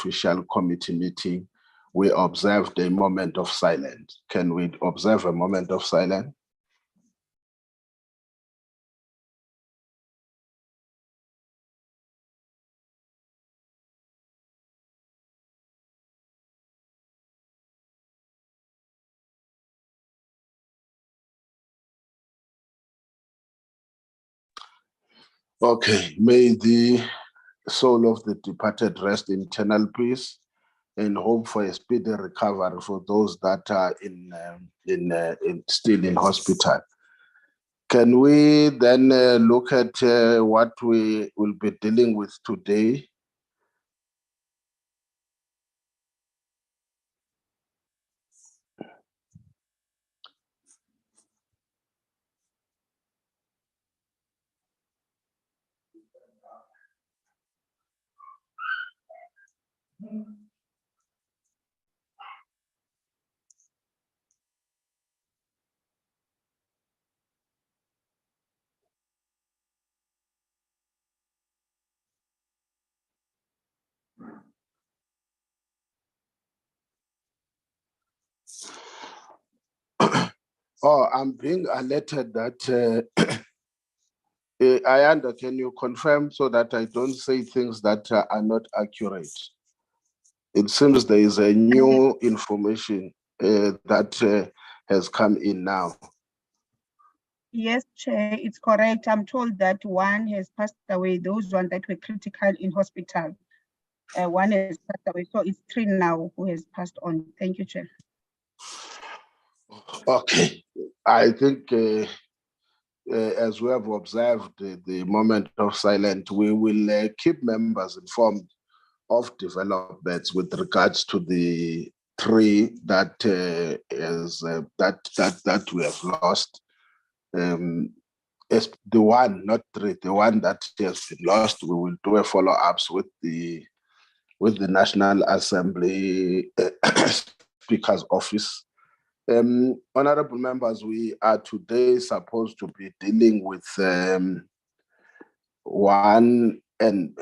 official committee meeting, we observed a moment of silence. Can we observe a moment of silence? Okay, may the soul of the departed rest in eternal peace, and hope for a speedy recovery for those that are still in hospital. Can we then look at what we will be dealing with today? Oh, I'm being alerted that Ayanda, can you confirm so that I don't say things that are not accurate? It seems there is a new information that has come in now. Yes, Chair, it's correct. I'm told that one has passed away, those ones that were critical in hospital. One has passed away, so it's 3 now who has passed on. Thank you, Chair. Okay, I think as we have observed the moment of silence, we will keep members informed of developments with regards to the 3 that that we have lost. As the one, not 3, the one that has been lost, we will do a follow-ups with the National Assembly Speaker's Office. Honorable members, we are today supposed to be dealing with 1 and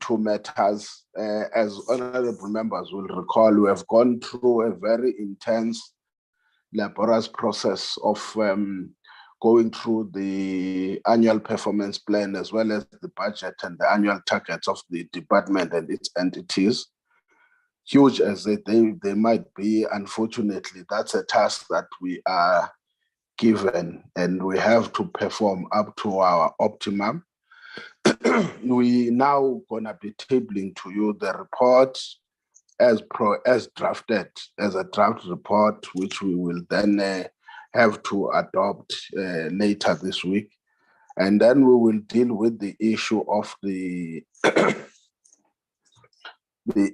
2 matters. As honorable members will recall, we have gone through a very intense, laborious process of going through the annual performance plan as well as the budget and the annual targets of the department and its entities. Huge as they might be, unfortunately, that's a task that we are given and we have to perform up to our optimum. We now gonna be tabling to you the report as drafted, as a draft report, which we will then have to adopt later this week. And then we will deal with the issue of the the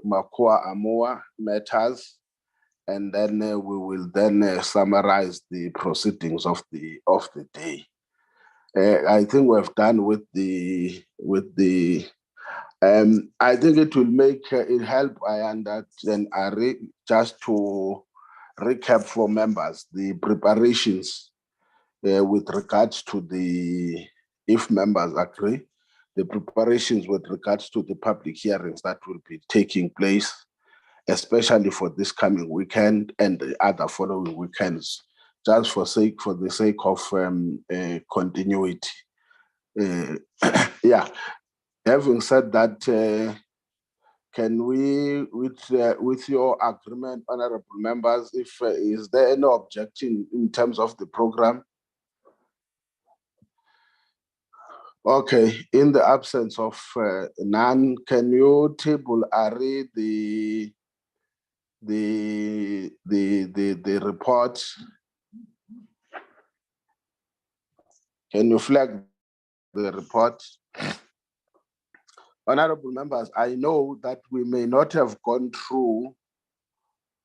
MACUA WAMUA matters, and then we will then summarize the proceedings of the day. I think we've done with the I think it will make it help Ayanda and Ari just to recap for members the preparations with regards to the, if members agree, the preparations with regards to the public hearings that will be taking place, especially for this coming weekend and the other following weekends, just for the sake of continuity. Yeah. Having said that, can we, with your agreement, honorable members, if is there any objection in terms of the program? Okay, in the absence of none, can you table Ari the report? Can you flag the report? Honorable members, I know that we may not have gone through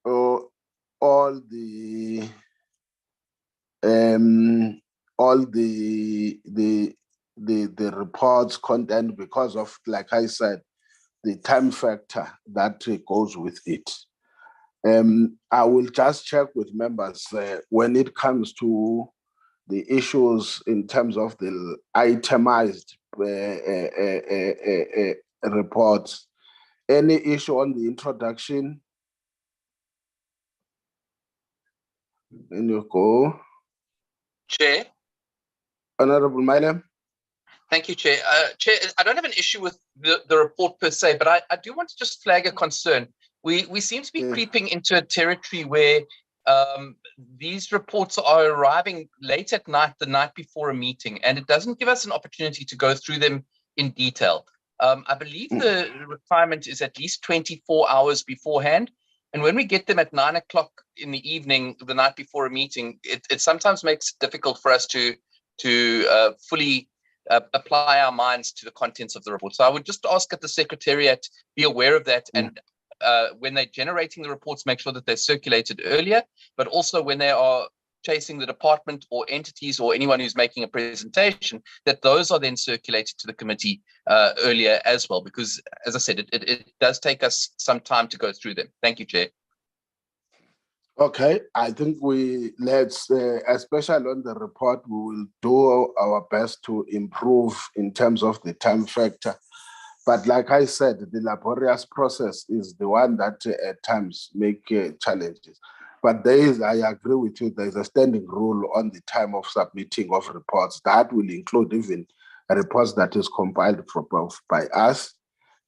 all the report's content because of, like I said, the time factor that goes with it. I will just check with members when it comes to the issues in terms of the itemized reports. Any issue on the introduction? Then you go. Chair. Honorable Mailem. Thank you, Chair. Chair, I don't have an issue with the report per se, but I do want to just flag a concern. We seem to be creeping into a territory where these reports are arriving late at night, the night before a meeting, and it doesn't give us an opportunity to go through them in detail. I believe the requirement is at least 24 hours beforehand. And when we get them at 9 o'clock in the evening, the night before a meeting, it sometimes makes it difficult for us to fully apply our minds to the contents of the report. So I would just ask that the Secretariat be aware of that, and when they're generating the reports, make sure that they're circulated earlier, but also when they are chasing the department or entities or anyone who's making a presentation, that those are then circulated to the committee earlier as well, because as I said, it does take us some time to go through them. Thank you, Chair. Okay, I think let's, especially on the report, we will do our best to improve in terms of the time factor. But like I said, the laborious process is the one that at times make challenges. But I agree with you, there's a standing rule on the time of submitting of reports. That will include even reports that is compiled by us.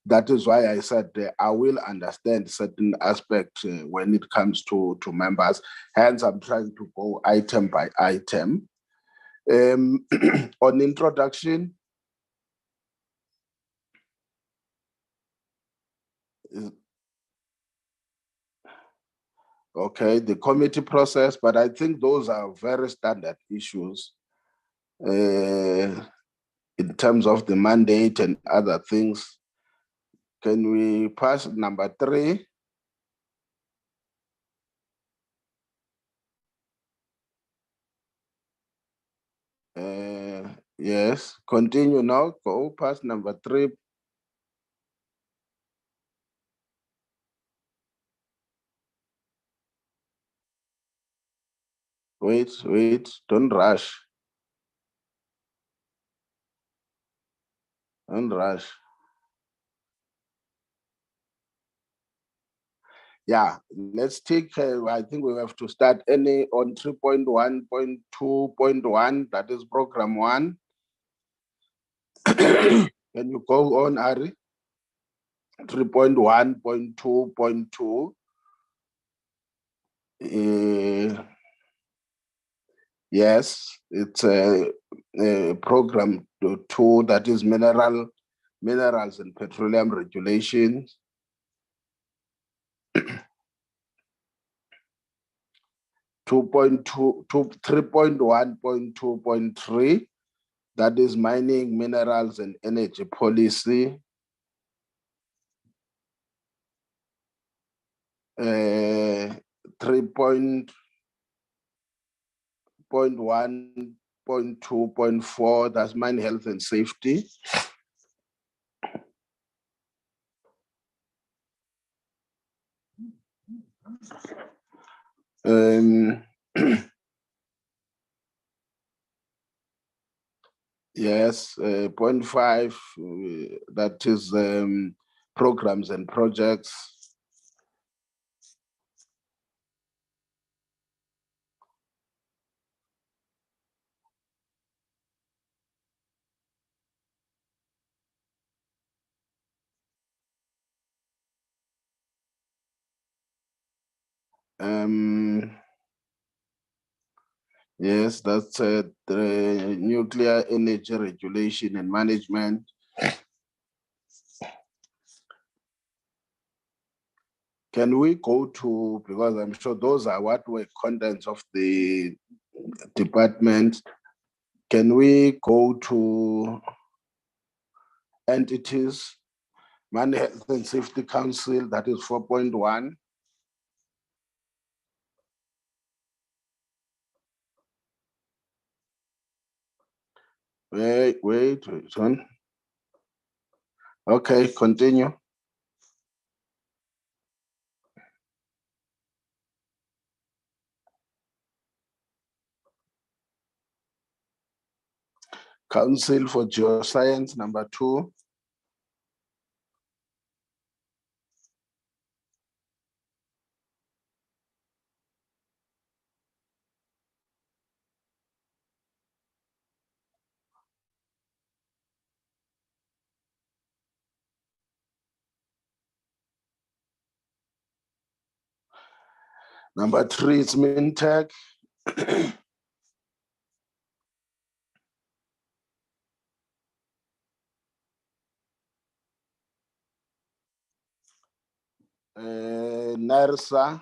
That is why I said I will understand certain aspects when it comes to members. Hence, I'm trying to go item by item. On introduction, okay, the committee process, but I think those are very standard issues in terms of the mandate and other things. Can we pass number 3? Yes, continue now. Go past number 3. Wait, don't rush. Don't rush. Yeah, let's take, I think we have to start on 3.1.2.1, that is program 1. Can you go on, Ari? 3.1.2.2. Yes, it's a program 2, that is minerals and petroleum regulations. 3.1.2.3, that is mining, minerals, and energy policy. 3.1.2.4, that's mine, health, and safety. Yes, 0.5, that is programs and projects. Yes, that's the nuclear energy regulation and management. Can we go to, because I'm sure those are what were contents of the department. Can we go to entities, Money Health and Safety Council, that is 4.1. Wait on. Okay, continue. Council for Geoscience, number 2. Number 3 is MinTech. NERSA.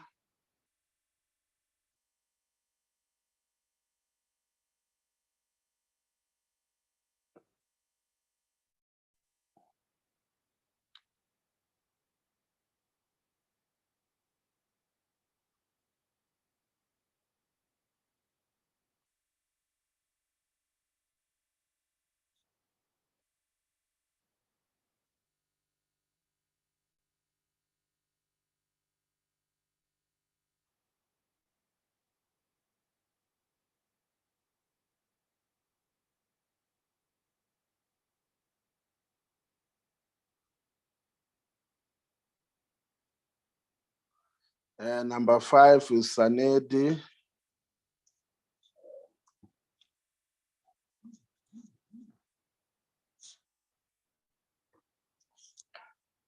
Number 5 is Sanedi.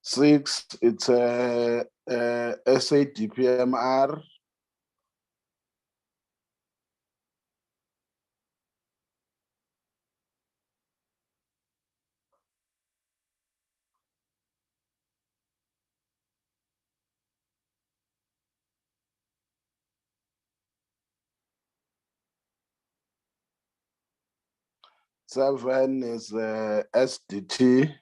Six, it's a SADPMR. Seven is SDT.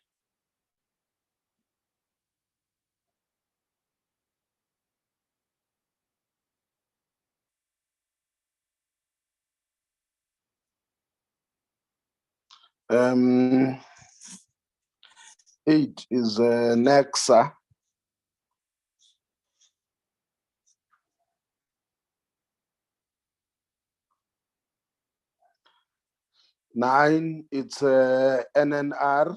Eight is Nexa. Nine, it's NNR.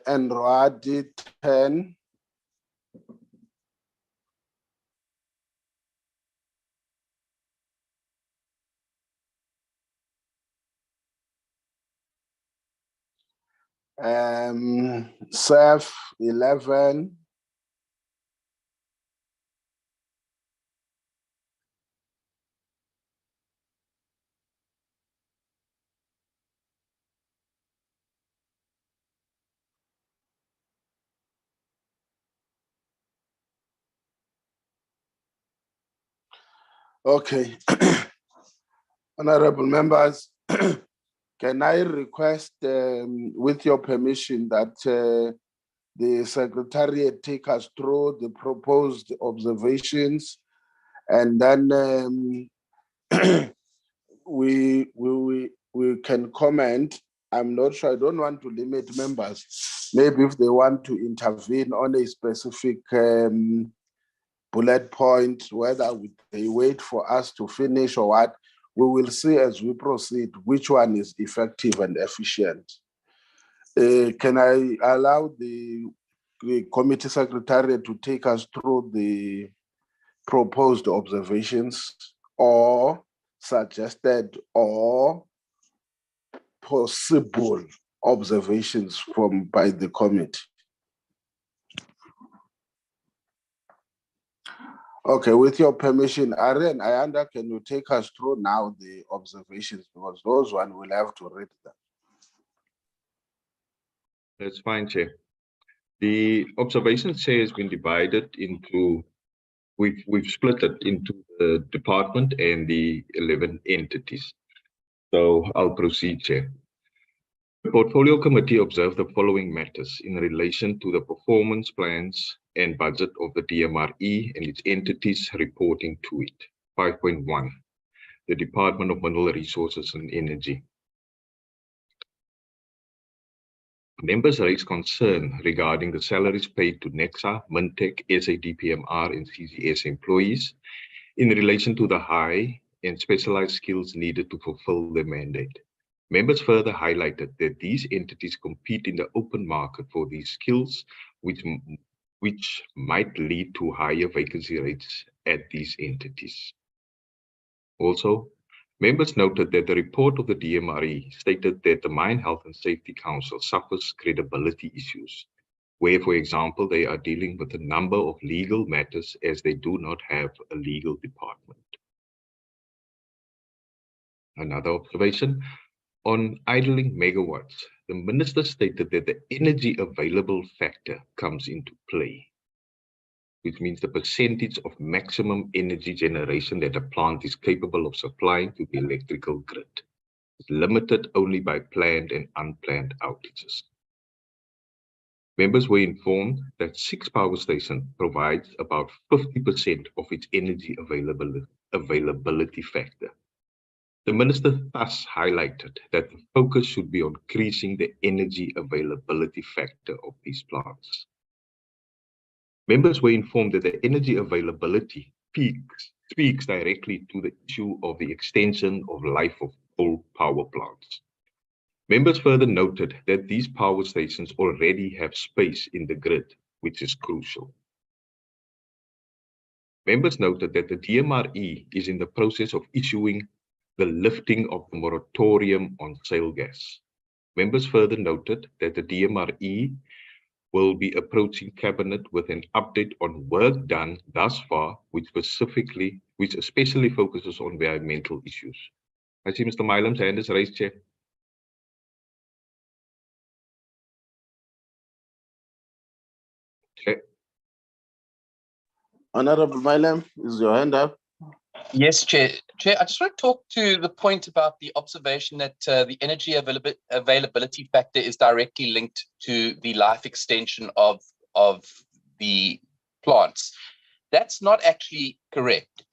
And Roadi 10. SEF 11. Okay. Honorable members, can I request, with your permission, that the Secretariat take us through the proposed observations, and then we can comment. I'm not sure, I don't want to limit members. Maybe if they want to intervene on a specific bullet point, whether they wait for us to finish or what, we will see as we proceed which one is effective and efficient. Can I allow the committee secretariat to take us through the proposed observations or suggested or possible observations by the committee? Okay, with your permission, Aaron, can you take us through now the observations, because those one will have to read them. That's fine, Chair. The observation, Chair, has been divided into, we've split it into the department and the 11 entities. So I'll proceed, Chair. The Portfolio Committee observed the following matters in relation to the performance plans and budget of the DMRE and its entities reporting to it. 5.1, the Department of Mineral Resources and Energy. Members raised concern regarding the salaries paid to NEXA, MinTech, SADPMR, and CCS employees in relation to the high and specialized skills needed to fulfill the mandate. Members further highlighted that these entities compete in the open market for these skills, which might lead to higher vacancy rates at these entities. Also, members noted that the report of the DMRE stated that the Mine Health and Safety Council suffers credibility issues, where, for example, they are dealing with a number of legal matters as they do not have a legal department. Another observation, on idling megawatts, the minister stated that the energy available factor comes into play, which means the percentage of maximum energy generation that a plant is capable of supplying to the electrical grid is limited only by planned and unplanned outages. Members were informed that 6 power stations provides about 50% of its energy availability factor. The minister thus highlighted that the focus should be on increasing the energy availability factor of these plants. Members were informed that the energy availability speaks directly to the issue of the extension of life of coal power plants. Members further noted that these power stations already have space in the grid, which is crucial. Members noted that the DMRE is in the process of issuing the lifting of the moratorium on shale gas. Members further noted that the DMRE will be approaching Cabinet with an update on work done thus far, which especially focuses on environmental issues. I see Mr. Milam's hand is raised, Chair. Chair. Honorable Milam, is your hand up? Yes, Chair. Chair, I just want to talk to the point about the observation that the energy availability factor is directly linked to the life extension of the plants. That's not actually correct.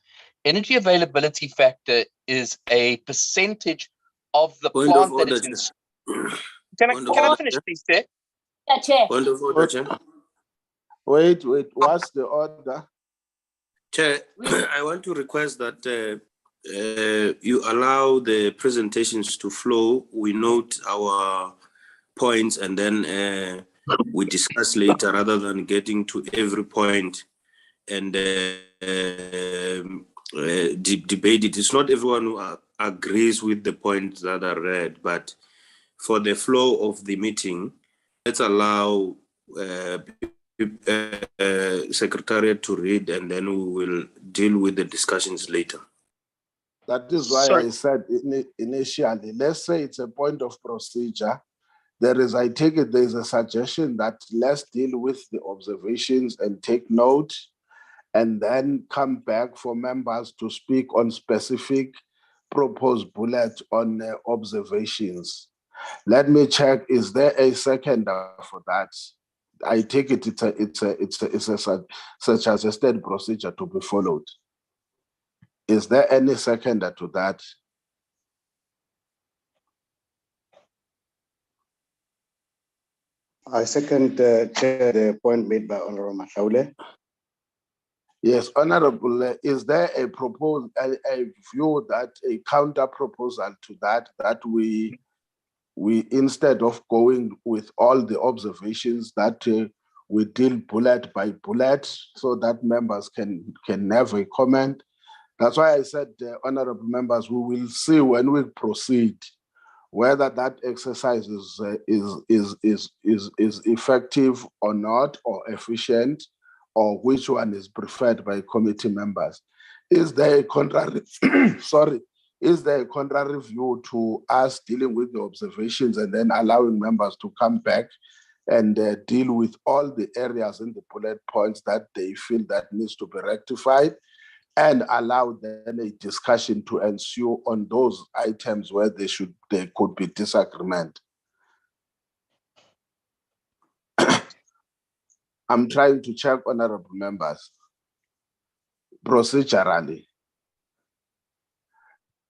Energy availability factor is a percentage of the Point plant of that order, is in. Can I finish, please, Chair? Yeah, Chair. Point of order, Chair. Wait, what's the order? Chair, I want to request that you allow the presentations to flow. We note our points and then we discuss later rather than getting to every point and debate it. It's not everyone who agrees with the points that are read, but for the flow of the meeting, let's allow Secretariat to read, and then we will deal with the discussions later. That is why I said initially, let's say it's a point of procedure. I take it there's a suggestion that let's deal with the observations and take note, and then come back for members to speak on specific proposed bullet on observations. Let me check, is there a seconder for that? I take it it's a suggested procedure to be followed. Is there any seconder to that? I second, Chair, the point made by Honorable Matlaule. Yes, Honorable, is there a view that a counter proposal to that we instead of going with all the observations that we deal bullet by bullet so that members can have a comment? That's why I said, honorable members, we will see when we proceed whether that exercise is effective or not, or efficient, or which one is preferred by committee members. Is there a contrary, is there a contrary view to us dealing with the observations and then allowing members to come back and deal with all the areas in the bullet points that they feel that needs to be rectified, and allow then a discussion to ensue on those items where there could be disagreement? I'm trying to check, honorable members, procedurally.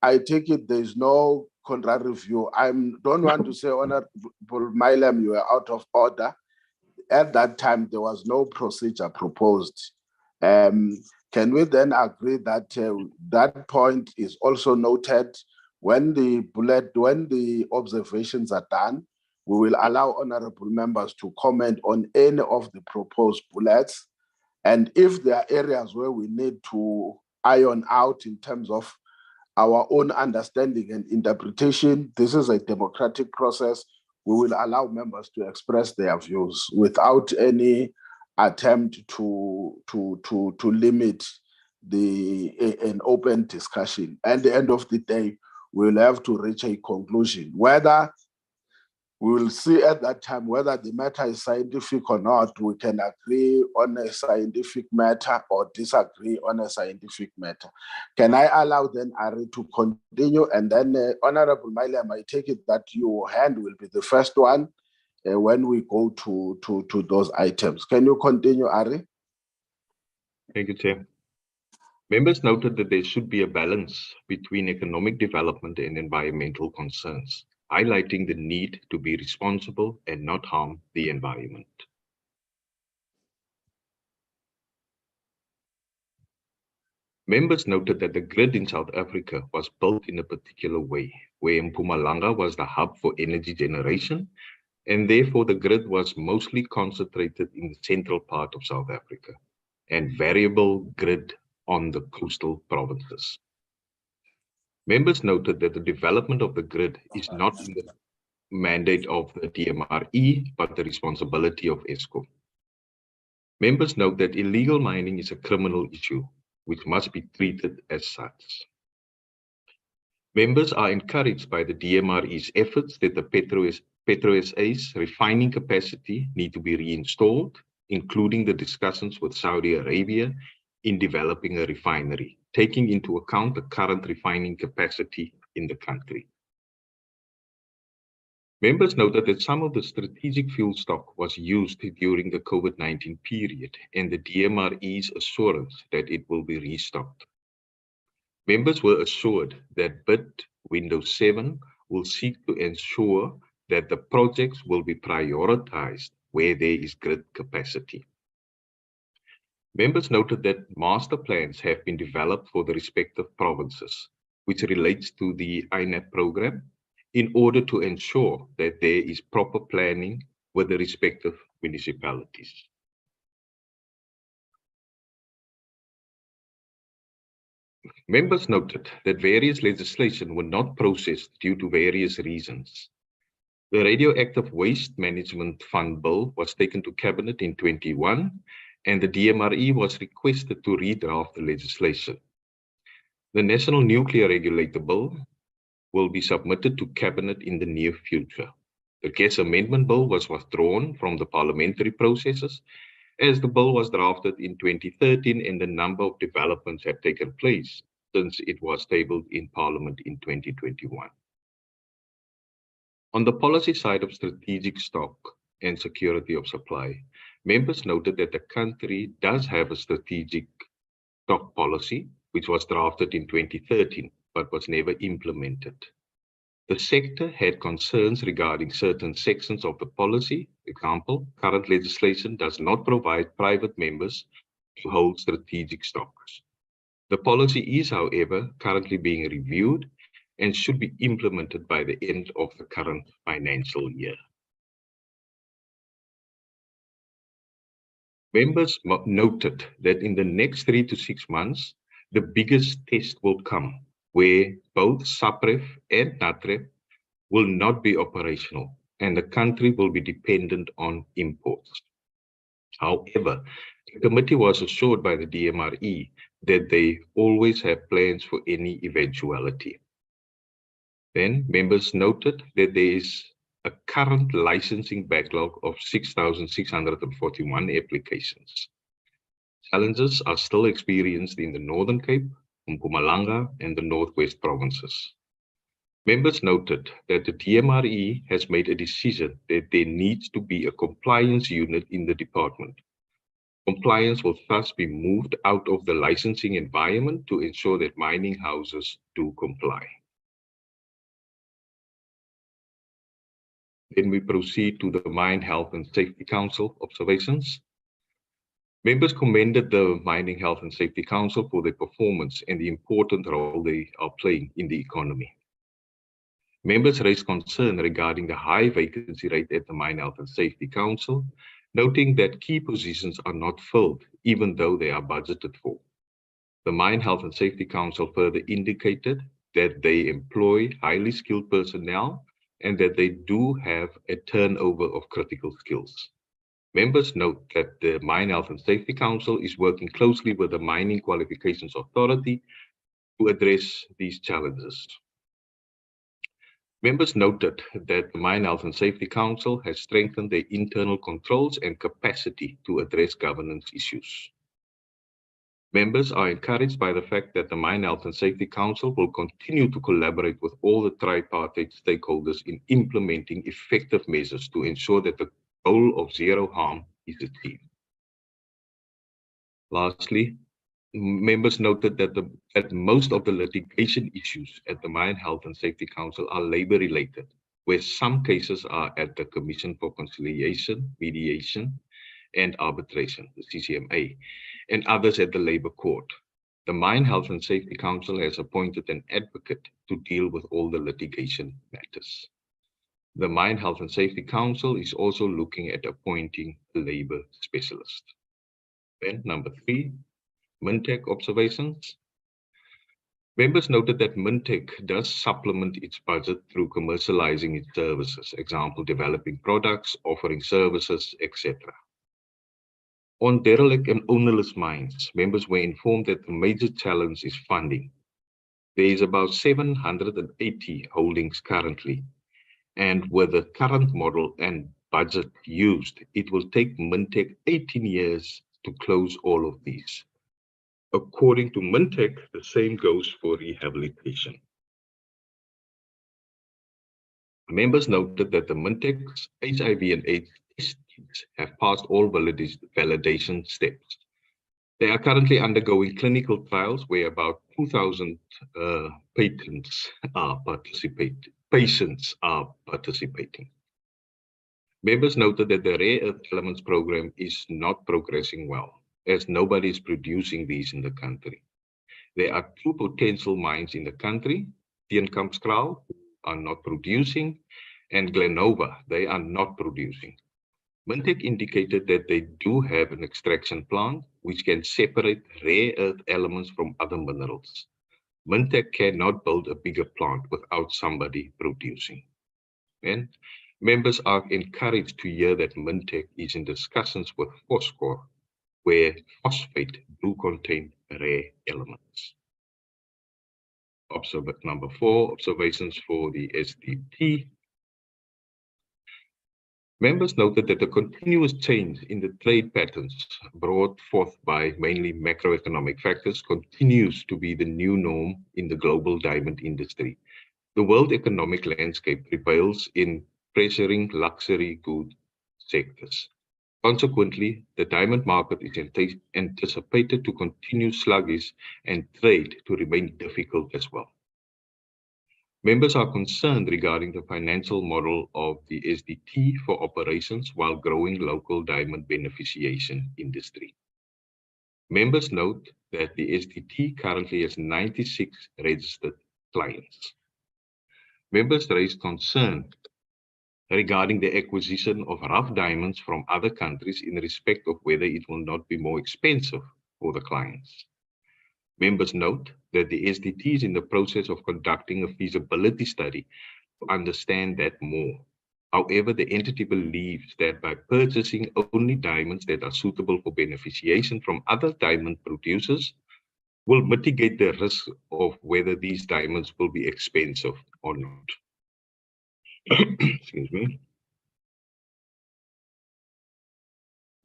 I take it there's no contrary view. I don't want to say, Honorable Milam, you are out of order. At that time, there was no procedure proposed. Can we then agree that that point is also noted When the observations are done, we will allow honorable members to comment on any of the proposed bullets. And if there are areas where we need to iron out in terms of our own understanding and interpretation, this is a democratic process. We will allow members to express their views without any attempt to limit an open discussion. At the end of the day, we'll have to reach a conclusion. Whether we will see at that time whether the matter is scientific or not. We can agree on a scientific matter or disagree on a scientific matter. Can I allow then Ari to continue? And then Honorable Miley, I might take it that your hand will be the first one when we go to those items. Can you continue, Ari? Thank you, Chair. Members noted that there should be a balance between economic development and environmental concerns, highlighting the need to be responsible and not harm the environment. Members noted that the grid in South Africa was built in a particular way, where Mpumalanga was the hub for energy generation, and therefore the grid was mostly concentrated in the central part of South Africa, and variable grid on the coastal provinces. Members noted that the development of the grid is not in the mandate of the DMRE, but the responsibility of Eskom. Members note that illegal mining is a criminal issue, which must be treated as such. Members are encouraged by the DMRE's efforts that the PetroSA's refining capacity need to be reinstalled, including the discussions with Saudi Arabia in developing a refinery, taking into account the current refining capacity in the country. Members noted that some of the strategic fuel stock was used during the COVID-19 period and the DMRE's assurance that it will be restocked. Members were assured that bid Window 7 will seek to ensure that the projects will be prioritized where there is grid capacity. Members noted that master plans have been developed for the respective provinces, which relates to the INAP program, in order to ensure that there is proper planning with the respective municipalities. Members noted that various legislation were not processed due to various reasons. The Radioactive Waste Management Fund Bill was taken to Cabinet in 2021, and the DMRE was requested to redraft the legislation. The National Nuclear Regulator Bill will be submitted to Cabinet in the near future. The Gas Amendment Bill was withdrawn from the parliamentary processes as the bill was drafted in 2013 and a number of developments have taken place since it was tabled in Parliament in 2021. On the policy side of strategic stock and security of supply, members noted that the country does have a strategic stock policy, which was drafted in 2013, but was never implemented. The sector had concerns regarding certain sections of the policy. For example, current legislation does not provide private members to hold strategic stocks. The policy is, however, currently being reviewed and should be implemented by the end of the current financial year. Members noted that in the next 3 to 6 months, the biggest test will come, where both SAPREF and NATREF will not be operational, and the country will be dependent on imports. However, the committee was assured by the DMRE that they always have plans for any eventuality. Then, members noted that there is a current licensing backlog of 6,641 applications. Challenges are still experienced in the Northern Cape, Mpumalanga, and the Northwest provinces. Members noted that the DMRE has made a decision that there needs to be a compliance unit in the department. Compliance will thus be moved out of the licensing environment to ensure that mining houses do comply. Then we proceed to the Mine Health and Safety Council observations. Members commended the Mining Health and Safety Council for their performance and the important role they are playing in the economy. Members raised concern regarding the high vacancy rate at the Mine Health and Safety Council, noting that key positions are not filled, even though they are budgeted for. The Mine Health and Safety Council further indicated that they employ highly skilled personnel and that they do have a turnover of critical skills. Members note that the Mine Health and Safety Council is working closely with the Mining Qualifications Authority to address these challenges. Members noted that the Mine Health and Safety Council has strengthened their internal controls and capacity to address governance issues. Members are encouraged by the fact that the Mine Health and Safety Council will continue to collaborate with all the tripartite stakeholders in implementing effective measures to ensure that the goal of zero harm is achieved. Lastly, members noted that most of the litigation issues at the Mine Health and Safety Council are labor-related, where some cases are at the Commission for Conciliation, Mediation, and Arbitration, the CCMA, and others at the Labour Court. The Mine Health and Safety Council has appointed an advocate to deal with all the litigation matters. The Mine Health and Safety Council is also looking at appointing a labour specialist. Then number 3, MINTEC observations. Members noted that MINTEC does supplement its budget through commercializing its services, example, developing products, offering services, etc. On derelict and ownerless mines, members were informed that the major challenge is funding. There is about 780 holdings currently, and with the current model and budget used, it will take MINTEC 18 years to close all of these. According to MINTEC, the same goes for rehabilitation. Members noted that the MINTEC's HIV and AIDS test kits have passed all validation steps. They are currently undergoing clinical trials where about 2,000 patients are participating. Members noted that the rare earth elements program is not progressing well, as nobody is producing these in the country. There are 2 potential mines in the country, Teenkampskraal, are not producing, and Glenova, they are not producing. MINTEC indicated that they do have an extraction plant which can separate rare earth elements from other minerals. MINTEC cannot build a bigger plant without somebody producing. And members are encouraged to hear that MINTEC is in discussions with Phosphor, where phosphate do contain rare elements. Number 4, observations for the SDT. Members noted that the continuous change in the trade patterns brought forth by mainly macroeconomic factors continues to be the new norm in the global diamond industry. The world economic landscape prevails in pressuring luxury good sectors. Consequently, the diamond market is anticipated to continue sluggish and trade to remain difficult as well. Members are concerned regarding the financial model of the SDT for operations while growing local diamond beneficiation industry. Members note that the SDT currently has 96 registered clients. Members raised concern regarding the acquisition of rough diamonds from other countries in respect of whether it will not be more expensive for the clients. Members note that the SDT is in the process of conducting a feasibility study to understand that more. However, the entity believes that by purchasing only diamonds that are suitable for beneficiation from other diamond producers will mitigate the risk of whether these diamonds will be expensive or not. Excuse me.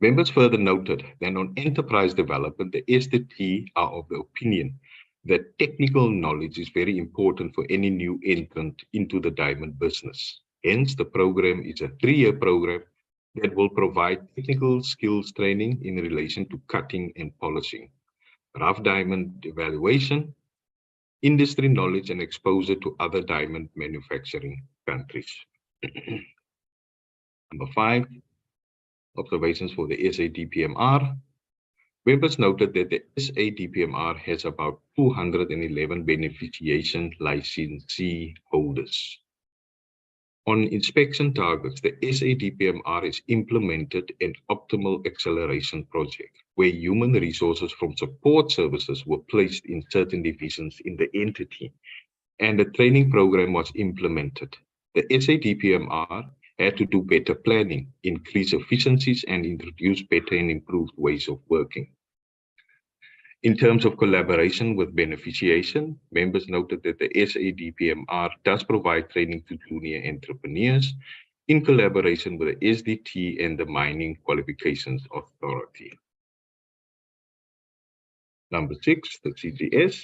Members further noted that on enterprise development, the SDT are of the opinion that technical knowledge is very important for any new entrant into the diamond business. Hence, the program is a 3-year program that will provide technical skills training in relation to cutting and polishing, rough diamond evaluation, industry knowledge, and exposure to other diamond manufacturing countries. Number 5. Observations for the SADPMR. Members noted that the SADPMR has about 211 beneficiation licensee holders. On inspection targets, the SADPMR is implemented an optimal acceleration project where human resources from support services were placed in certain divisions in the entity, and a training program was implemented. The SADPMR had to do better planning, increase efficiencies, and introduce better and improved ways of working. In terms of collaboration with beneficiation, members noted that the SADPMR does provide training to junior entrepreneurs in collaboration with the SDT and the Mining Qualifications Authority. Number 6, the CGS.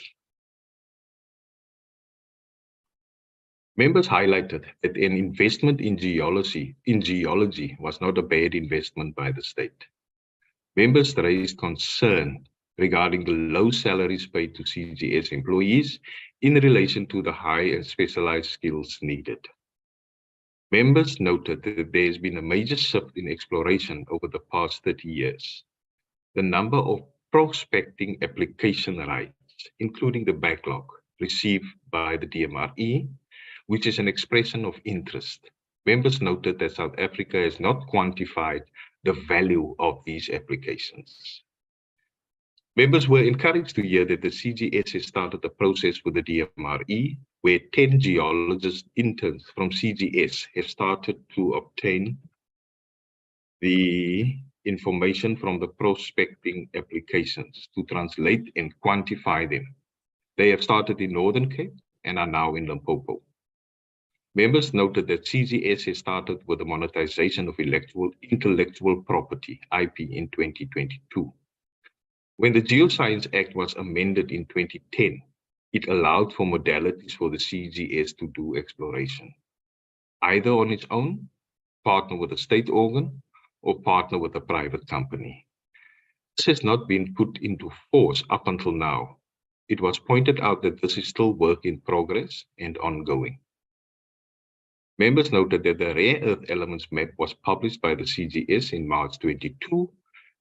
Members highlighted that an investment in geology was not a bad investment by the state. Members raised concern regarding the low salaries paid to CGS employees in relation to the high and specialized skills needed. Members noted that there has been a major shift in exploration over the past 30 years. The number of prospecting application rights, including the backlog received by the DMRE, which is an expression of interest. Members noted that South Africa has not quantified the value of these applications. Members were encouraged to hear that the CGS has started a process with the DMRE, where 10 geologist interns from CGS have started to obtain the information from the prospecting applications to translate and quantify them. They have started in Northern Cape and are now in Limpopo. Members noted that CGS has started with the monetization of intellectual property, IP, in 2022. When the Geoscience Act was amended in 2010, it allowed for modalities for the CGS to do exploration, either on its own, partner with a state organ, or partner with a private company. This has not been put into force up until now. It was pointed out that this is still work in progress and ongoing. Members noted that the rare earth elements map was published by the CGS in March 22,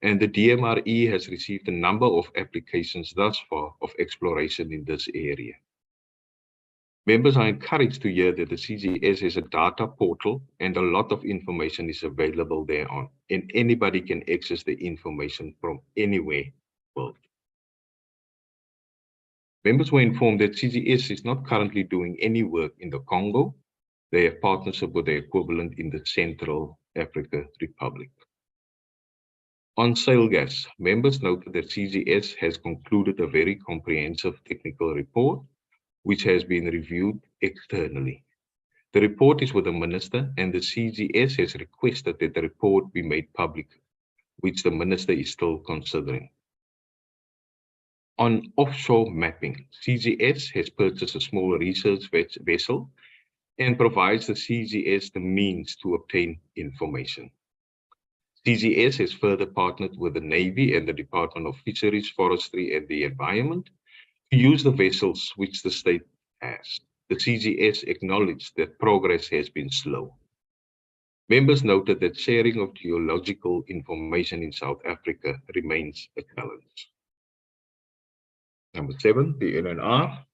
and the DMRE has received a number of applications thus far of exploration in this area. Members are encouraged to hear that the CGS is a data portal and a lot of information is available thereon, and anybody can access the information from anywhere in the world. Members were informed that CGS is not currently doing any work in the Congo. They have partnership with their equivalent in the Central African Republic. On shale gas, members noted that CGS has concluded a very comprehensive technical report, which has been reviewed externally. The report is with the Minister, and the CGS has requested that the report be made public, which the Minister is still considering. On offshore mapping, CGS has purchased a small research vessel and provides the CGS the means to obtain information. CGS has further partnered with the Navy and the Department of Fisheries, Forestry and the Environment to use the vessels which the state has. The CGS acknowledged that progress has been slow. Members noted that sharing of geological information in South Africa remains a challenge. Number 7, the NNR.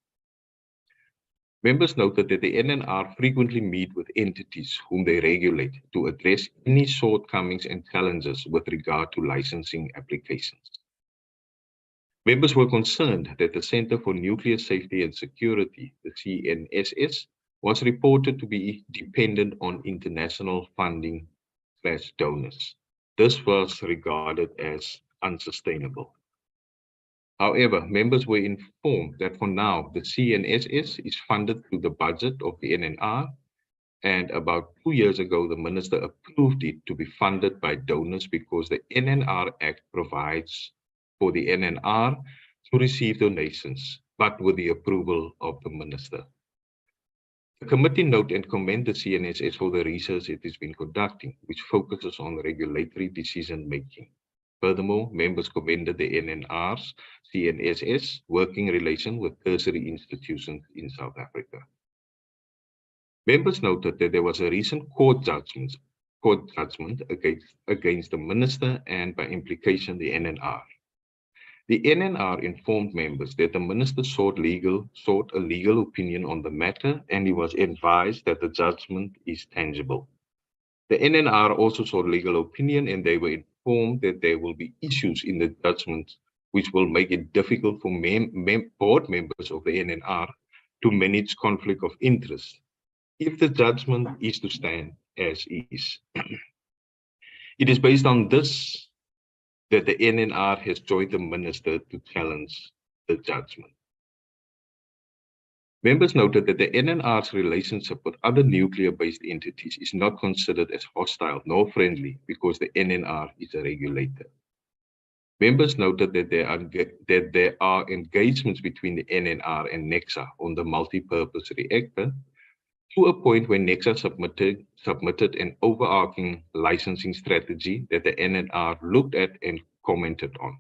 Members noted that the NNR frequently meet with entities whom they regulate to address any shortcomings and challenges with regard to licensing applications. Members were concerned that the Center for Nuclear Safety and Security, the CNSS, was reported to be dependent on international funding/donors. This was regarded as unsustainable. However, members were informed that for now, the CNSS is funded through the budget of the NNR, and about 2 years ago, the Minister approved it to be funded by donors because the NNR Act provides for the NNR to receive donations, but with the approval of the Minister. The committee note and commend the CNSS for the research it has been conducting, which focuses on regulatory decision-making. Furthermore, members commended the NNR's CNSS working relation with tertiary institutions in South Africa. Members noted that there was a recent court judgment against the Minister and by implication the NNR. The NNR informed members that the minister sought a legal opinion on the matter, and he was advised that the judgment is tangible. The NNR also sought legal opinion, and they were informed that there will be issues in the judgment which will make it difficult for board members of the NNR to manage conflict of interest if the judgment is to stand as is. It is based on this that the NNR has joined the minister to challenge the judgment. Members noted that the NNR's relationship with other nuclear-based entities is not considered as hostile nor friendly because the NNR is a regulator. Members noted that there are engagements between the NNR and NECSA on the multi-purpose reactor to a point where NECSA submitted an overarching licensing strategy that the NNR looked at and commented on.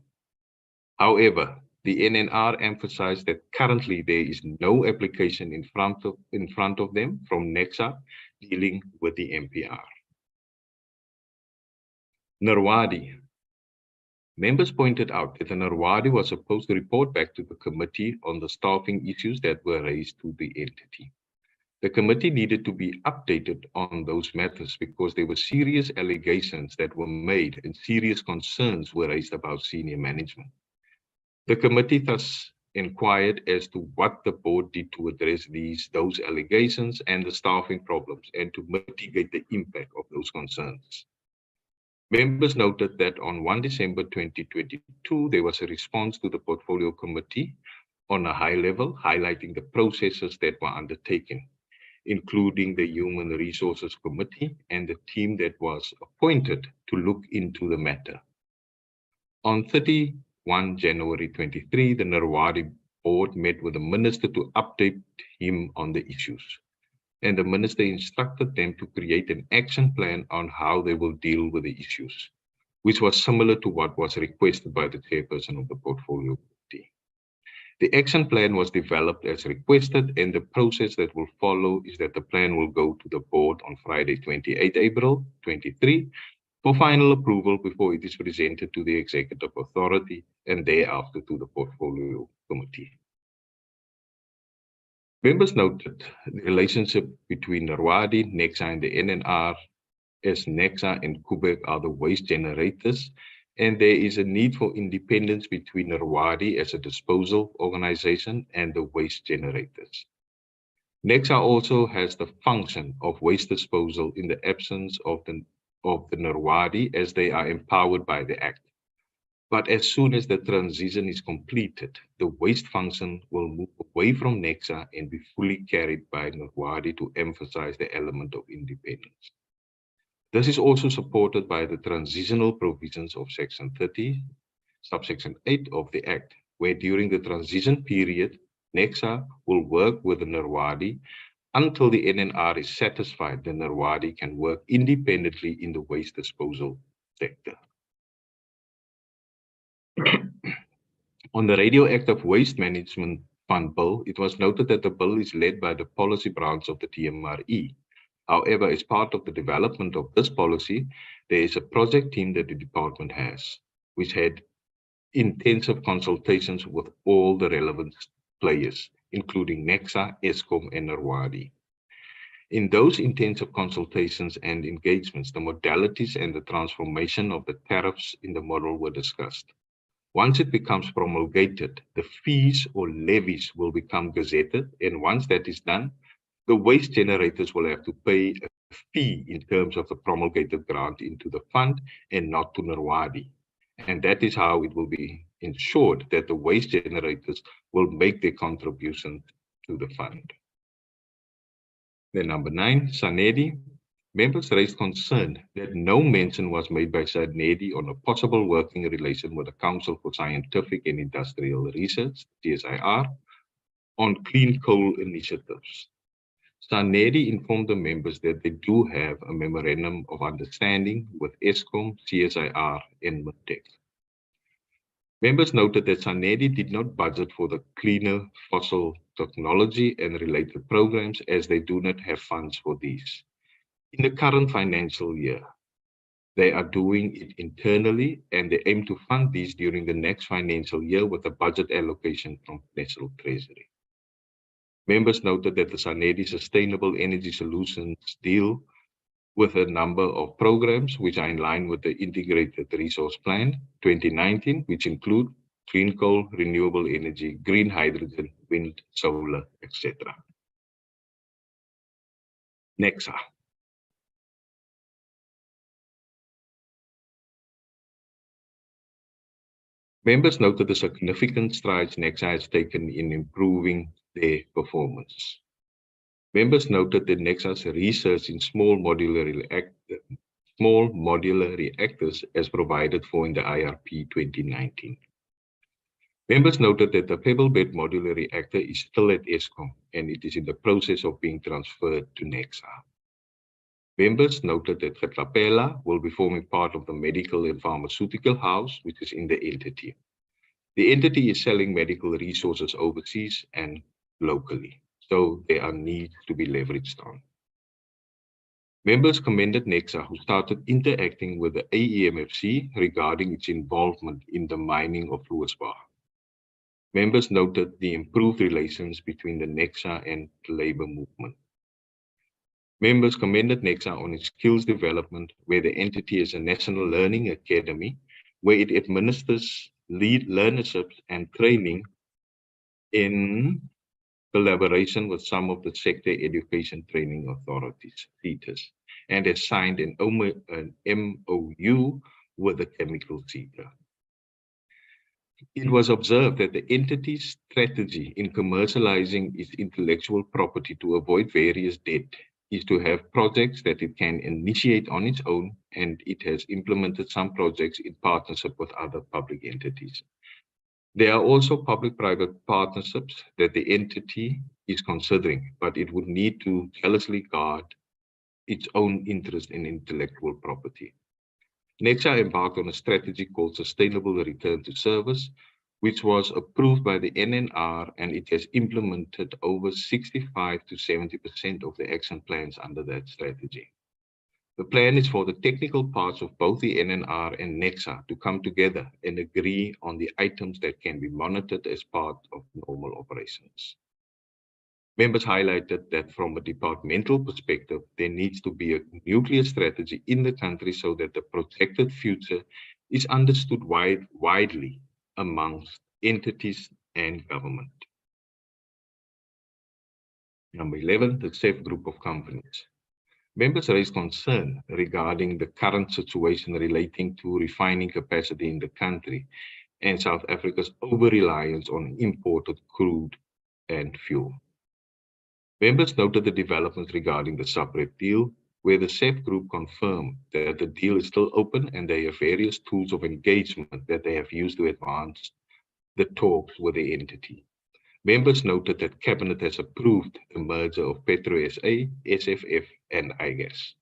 However, the NNR emphasized that currently there is no application in front of them from NECSA dealing with the MPR. Narwadi. Members pointed out that the Narwadi was supposed to report back to the committee on the staffing issues that were raised to the entity. The committee needed to be updated on those matters because there were serious allegations that were made and serious concerns were raised about senior management. The committee thus inquired as to what the board did to address those allegations and the staffing problems and to mitigate the impact of those concerns. Members noted that on 1 December 2022, there was a response to the portfolio committee on a high level, highlighting the processes that were undertaken, including the Human Resources Committee and the team that was appointed to look into the matter. On 31 January 23, the Narwadi board met with the minister to update him on the issues. And the minister instructed them to create an action plan on how they will deal with the issues, which was similar to what was requested by the chairperson of the portfolio committee. The action plan was developed as requested, and the process that will follow is that the plan will go to the board on Friday, 28 April 23, for final approval before it is presented to the executive authority and thereafter to the portfolio committee. Members noted the relationship between Narwadi, NECSA, and the NNR, as NECSA and Kubek are the waste generators, and there is a need for independence between Narwadi as a disposal organization and the waste generators. NECSA also has the function of waste disposal in the absence of the Narwadi, as they are empowered by the Act. But as soon as the transition is completed, the waste function will move away from NECSA and be fully carried by Narwadi to emphasize the element of independence. This is also supported by the transitional provisions of Section 30, subsection 8 of the Act, where during the transition period, NECSA will work with the Narwadi until the NNR is satisfied the Narwadi can work independently in the waste disposal sector. On the Radioactive Waste Management Fund bill, it was noted that the bill is led by the policy branch of the TMRE. However, as part of the development of this policy, there is a project team that the department has, which had intensive consultations with all the relevant players, including NECSA, ESCOM, and Narwadi. In those intensive consultations and engagements, the modalities and the transformation of the tariffs in the model were discussed. Once it becomes promulgated, the fees or levies will become gazetted, and once that is done, the waste generators will have to pay a fee in terms of the promulgated grant into the fund and not to Narwadi. And that is how it will be ensured that the waste generators will make their contribution to the fund. Then number 9, SANEDI. Members raised concern that no mention was made by SANEDI on a possible working relation with the Council for Scientific and Industrial Research, CSIR, on clean coal initiatives. SANEDI informed the members that they do have a memorandum of understanding with ESCOM, CSIR, and MINTEC. Members noted that SANEDI did not budget for the cleaner fossil technology and related programs as they do not have funds for these. In the current financial year, They are doing it internally, and they aim to fund these during the next financial year with a budget allocation from National Treasury. Members noted that the SANEDI Sustainable Energy Solutions deal with a number of programs which are in line with the Integrated Resource Plan 2019, which include green coal, renewable energy, green hydrogen, wind, solar, etc. Next. Members noted the significant strides NEXA has taken in improving their performance. Members noted that NEXA's research in small modular reactors as provided for in the IRP 2019. Members noted that the pebble bed modular reactor is still at Eskom and it is in the process of being transferred to NEXA. Members noted that Getlapela will be forming part of the medical and pharmaceutical house, which is in the entity. The entity is selling medical resources overseas and locally, so there are needs to be leveraged on. Members commended NEXA, who started interacting with the AEMFC regarding its involvement in the mining of Louisbar. Members noted the improved relations between the NEXA and the labor movement. Members commended NEXA on its skills development, where the entity is a national learning academy, where it administers learnerships and training in collaboration with some of the sector education training authorities, CETAs, and has signed an MOU with the chemical sector. It was observed that the entity's strategy in commercializing its intellectual property to avoid various debt is to have projects that it can initiate on its own, and it has implemented some projects in partnership with other public entities. There are also public-private partnerships that the entity is considering, but it would need to jealously guard its own interest in intellectual property. NEXA embarked on a strategy called Sustainable Return to Service, which was approved by the NNR, and it has implemented over 65 to 70% of the action plans under that strategy. The plan is for the technical parts of both the NNR and NEXA to come together and agree on the items that can be monitored as part of normal operations. Members highlighted that from a departmental perspective, there needs to be a nuclear strategy in the country so that the projected future is understood widely amongst entities and government. Number 11, the SAFE group of companies. Members raised concern regarding the current situation relating to refining capacity in the country and South Africa's over-reliance on imported crude and fuel. Members noted the developments regarding the SAPREP deal, where the SAFE group confirmed that the deal is still open and they have various tools of engagement that they have used to advance the talks with the entity. Members noted that Cabinet has approved the merger of Petro SA, SFF, and IGAS.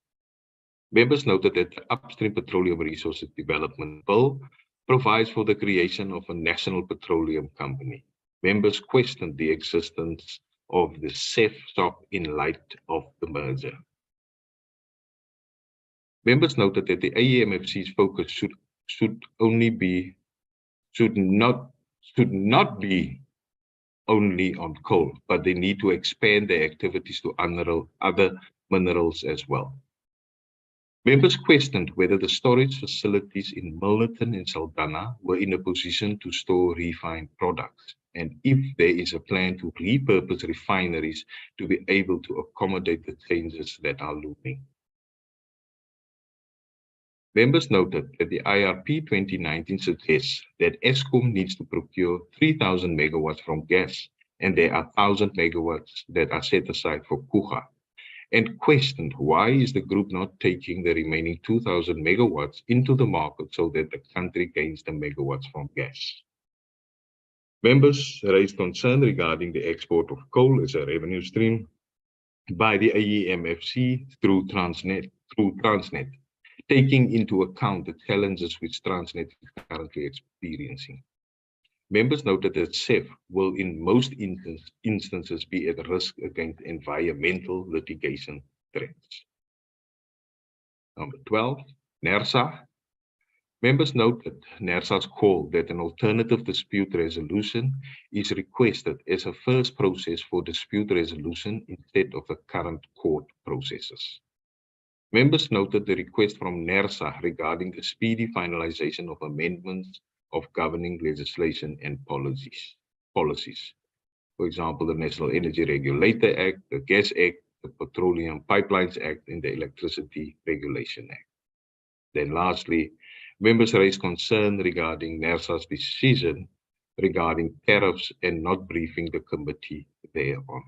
Members noted that the Upstream Petroleum Resources Development Bill provides for the creation of a national petroleum company. Members questioned the existence of the SEF-SOC in light of the merger. Members noted that the AEMFC's focus should not be only on coal, but they need to expand their activities to other minerals as well. Members questioned whether the storage facilities in Milnerton and Saldanha were in a position to store refined products, and if there is a plan to repurpose refineries to be able to accommodate the changes that are looming. Members noted that the IRP 2019 suggests that Eskom needs to procure 3,000 megawatts from gas, and there are 1,000 megawatts that are set aside for Kuga, and questioned why is the group not taking the remaining 2,000 megawatts into the market so that the country gains the megawatts from gas. Members raised concern regarding the export of coal as a revenue stream by the AEMFC through Transnet, taking into account the challenges which Transnet is currently experiencing. Members noted that SEF will in most instances be at risk against environmental litigation threats. Number 12, NERSA. Members noted NERSA's call that an alternative dispute resolution is requested as a first process for dispute resolution instead of the current court processes. Members noted the request from NERSA regarding the speedy finalization of amendments of governing legislation and policies. For example, the National Energy Regulator Act, the Gas Act, the Petroleum Pipelines Act, and the Electricity Regulation Act. Then lastly, members raised concern regarding NERSA's decision regarding tariffs and not briefing the committee thereon.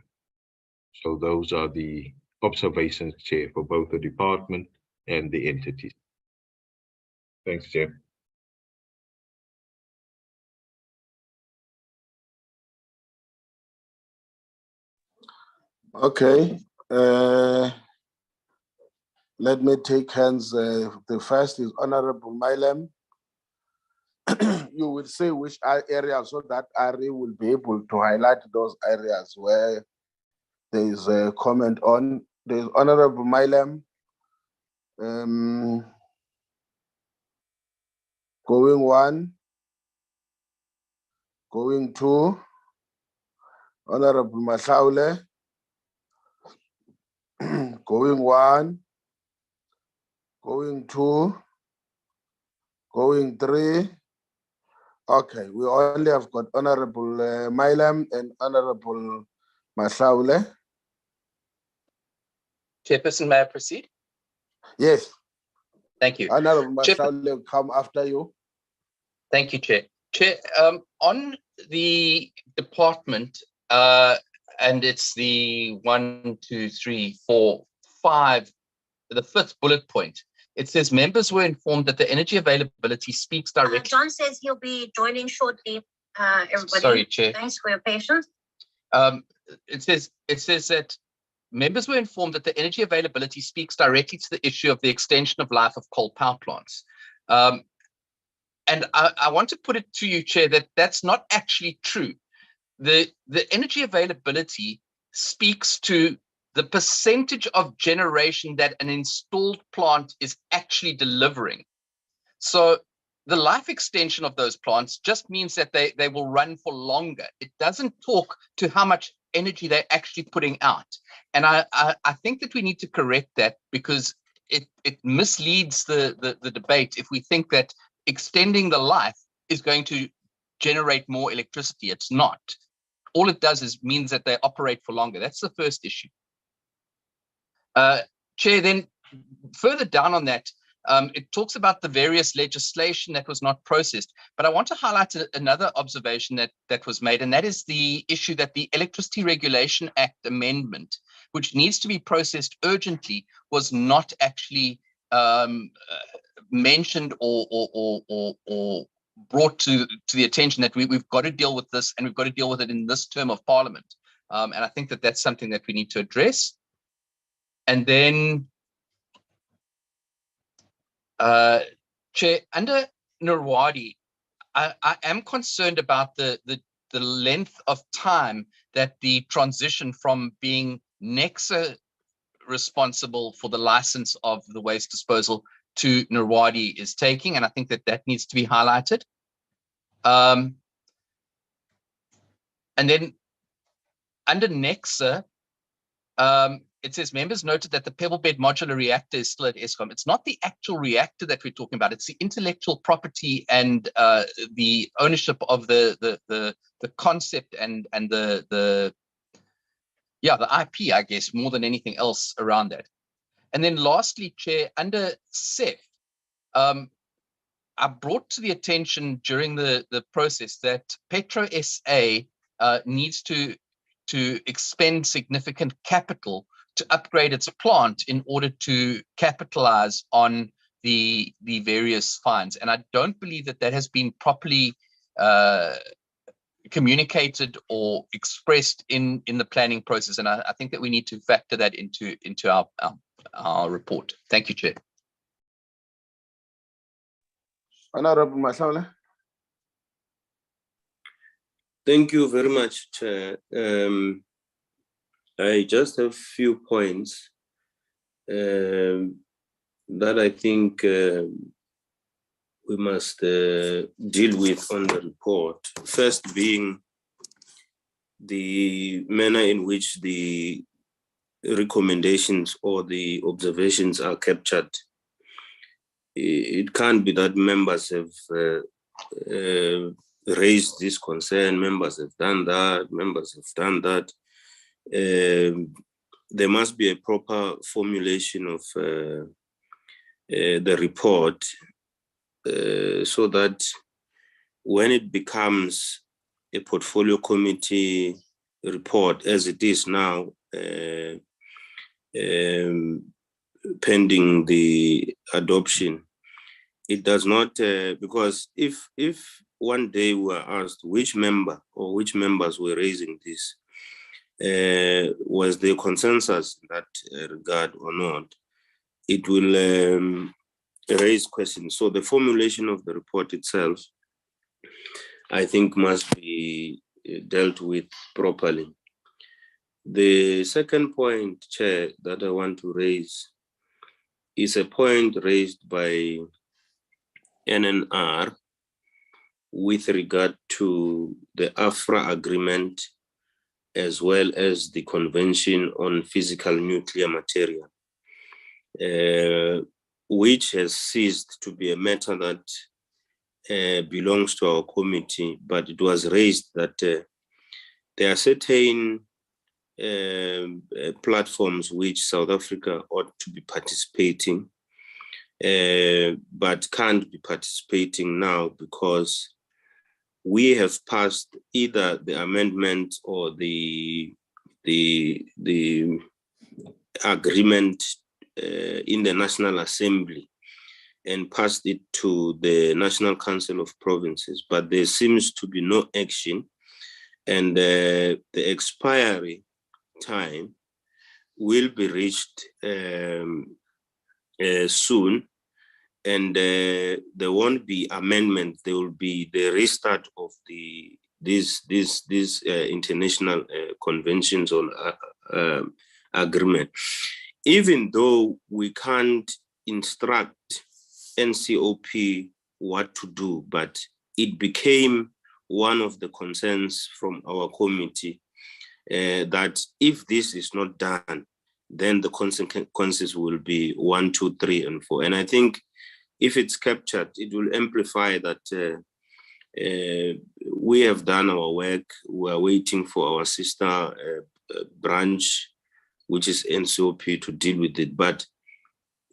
So those are the observations, Chair, for both the department and the entities. Thanks, Chair. Okay. Let me take hands. The first is Honorable Mylem. You will say which areas so that Ari will be able to highlight those areas where there is a comment on. There is Honorable Mylem. Going one. Going two. Honorable Masaule. Going one. Going two. Going three. Okay, we only have got Honorable Mylem and Honorable Masaule. Chairperson, may I proceed? Yes. Thank you. Honorable Masaule will come after you. Thank you, Chair. Chair, on the department, and it's the 1, 2, 3, 4, 5, the 5th bullet point. It says members were informed that the energy availability speaks directly. John says he'll be joining shortly. Everybody. Sorry, Chair. Thanks for your patience. It says that members were informed that the energy availability speaks directly to the issue of the extension of life of coal power plants. And I want to put it to you, Chair, that that's not actually true. The energy availability speaks to the percentage of generation that an installed plant is actually delivering. So the life extension of those plants just means that they will run for longer. It doesn't talk to how much energy they're actually putting out. And I think that we need to correct that, because it misleads the debate if we think that extending the life is going to generate more electricity. It's not. All it does is means that they operate for longer. That's the first issue. Chair, then further down on that, it talks about the various legislation that was not processed. But I want to highlight another observation that was made, and that is the issue that the Electricity Regulation Act amendment, which needs to be processed urgently, was not actually mentioned or brought to the attention that we've got to deal with this, and we've got to deal with it in this term of Parliament. And I think that that's something that we need to address. And then, Chair, under Nurwadi, I am concerned about the length of time that the transition from being NEXA responsible for the license of the waste disposal to Nurwadi is taking, and I think that that needs to be highlighted. And then under NEXA, it says members noted that the pebble bed modular reactor is still at Eskom. It's not the actual reactor that we're talking about. It's the intellectual property and the ownership of the concept and the IP, I guess, more than anything else around that. And then lastly, Chair, under CEF, I brought to the attention during the process that Petro SA needs to expend significant capital to upgrade its plant in order to capitalize on the various fines. And I don't believe that has been properly communicated or expressed in the planning process. And I think that we need to factor that into our report. Thank you, Chair. Honorable Masaule. Thank you very much, Chair. I just have a few points. that I think we must deal with on the report. First being the manner in which the recommendations or the observations are captured. It can't be that members have raised this concern, members have done that, members have done that. There must be a proper formulation of the report so that when it becomes a portfolio committee report, as it is now, pending the adoption, it does not, because if one day we were asked which member or which members were raising this, was there consensus in that regard or not, it will raise questions. So the formulation of the report itself, I think, must be dealt with properly. The second point, Chair, that I want to raise is a point raised by NNR with regard to the AFRA agreement as well as the Convention on Physical Nuclear Material, which has ceased to be a matter that belongs to our committee, but it was raised that there are certain platforms which South Africa ought to be participating, but can't be participating now because we have passed either the amendment or the agreement in the National Assembly and passed it to the National Council of Provinces, but there seems to be no action, and the expiry time will be reached soon, and there won't be amendments. There will be the restart of these international conventions on agreement. Even though we can't instruct NCOP what to do, but it became one of the concerns from our committee that if this is not done, then the consequences will be 1, 2, 3, and 4. And I think if it's captured, it will amplify that we have done our work. We are waiting for our sister branch, which is NCOP, to deal with it. But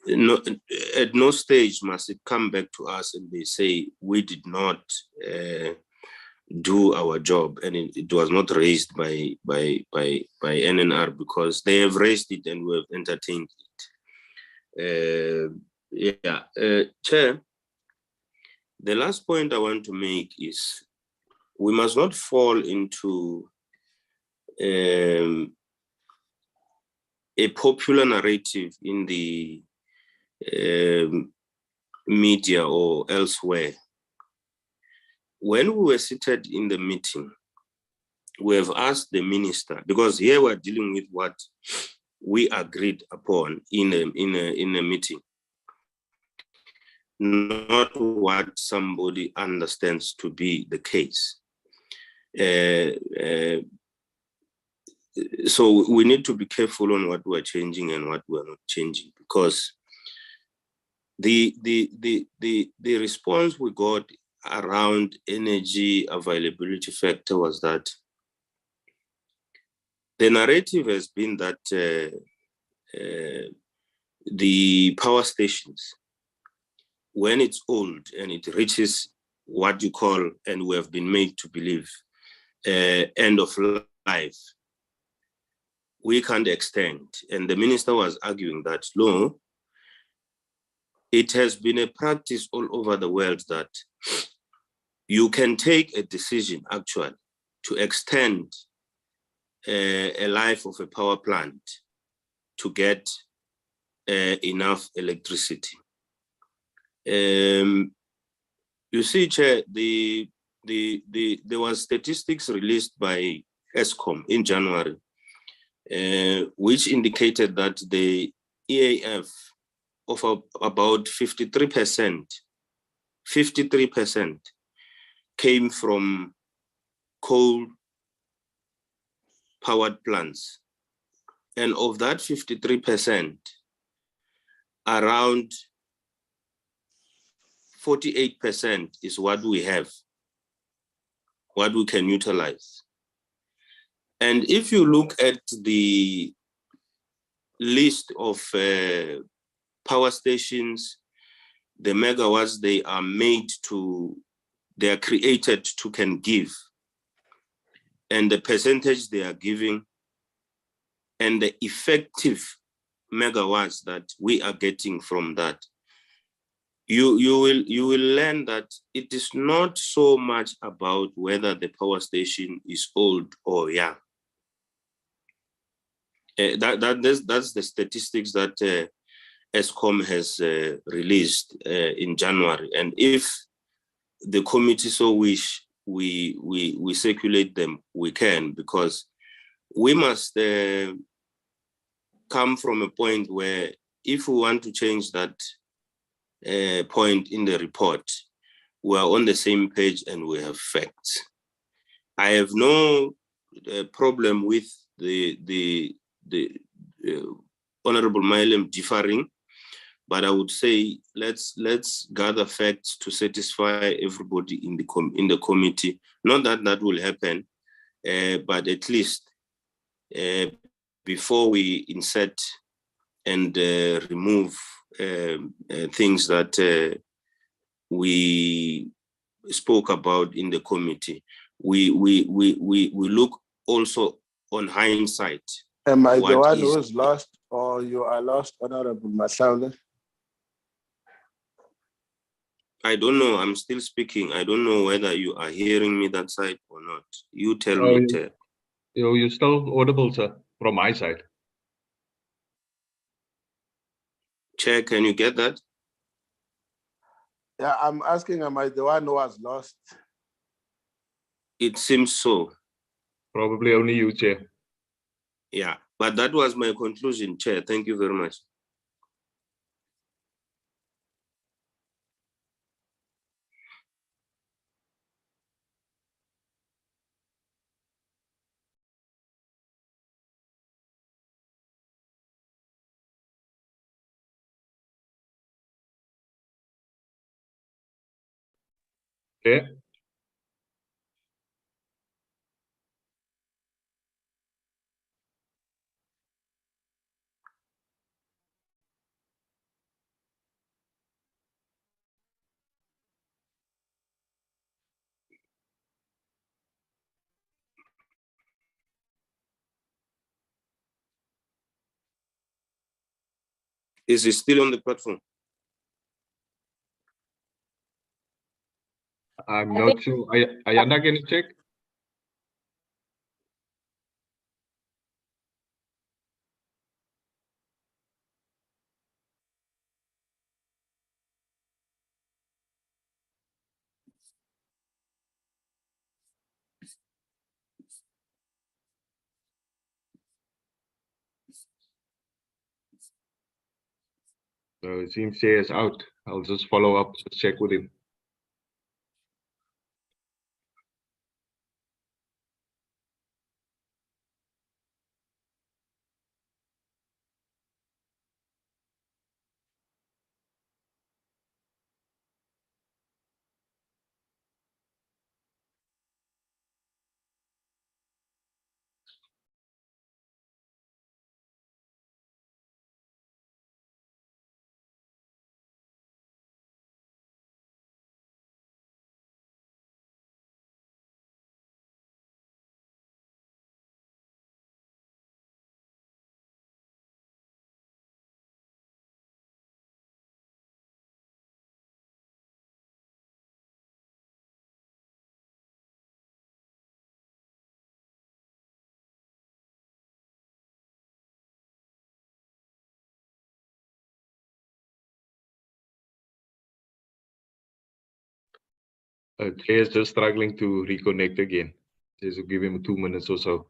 at no stage must it come back to us and they say we did not do our job, and it was not raised by NNR, because they have raised it and we have entertained it. Chair, the last point I want to make is we must not fall into a popular narrative in the media or elsewhere. When we were seated in the meeting, we have asked the minister, because here we're dealing with what we agreed upon in a meeting, not what somebody understands to be the case. So we need to be careful on what we're changing and what we're not changing, because the response we got around energy availability factor was that the narrative has been that the power stations, when it's old and it reaches what you call, and we have been made to believe, end of life, we can't extend. And the minister was arguing that, no, it has been a practice all over the world that you can take a decision actually to extend a life of a power plant to get enough electricity. You see, Chair, there was statistics released by ESCOM in January, which indicated that the EAF of about 53% came from coal-powered plants. And of that 53%, around 48% is what we have, what we can utilize. And if you look at the list of power stations, the megawatts they are created to can give, and the percentage they are giving, and the effective megawatts that we are getting from that, you will learn that it is not so much about whether the power station is old or young. That's the statistics that ESCOM has released in January, and if the committee so wish, we circulate them. We can, because we must come from a point where if we want to change that point in the report, we are on the same page and we have facts. I have no problem with the Honorable Mailem differing, but I would say let's gather facts to satisfy everybody in the committee. Not that that will happen, but at least before we insert and remove things that we spoke about in the committee, we look also on hindsight. Am I the one who is lost, or you are lost, Honorable Masaule? I don't know. I'm still speaking. I don't know whether you are hearing me that side or not. You tell me. You're still audible, sir, from my side. Chair, can you get that? Yeah, I'm asking, am I the one who was lost? It seems so. Probably only you, Chair. Yeah, but that was my conclusion, Chair. Thank you very much. Okay. Is it still on the platform? I'm not sure. Ayanda, can you check? So it seems Chair is out. I'll just follow up, just check with him. Chair is just struggling to reconnect again. Just give him 2 minutes or so.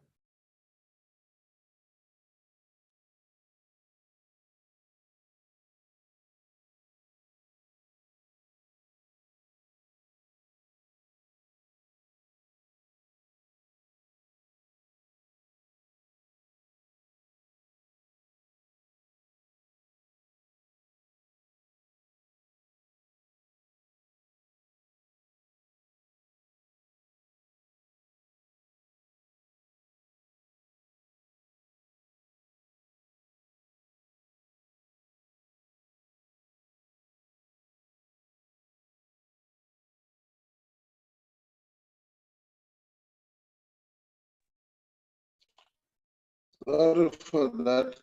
Sorry for that,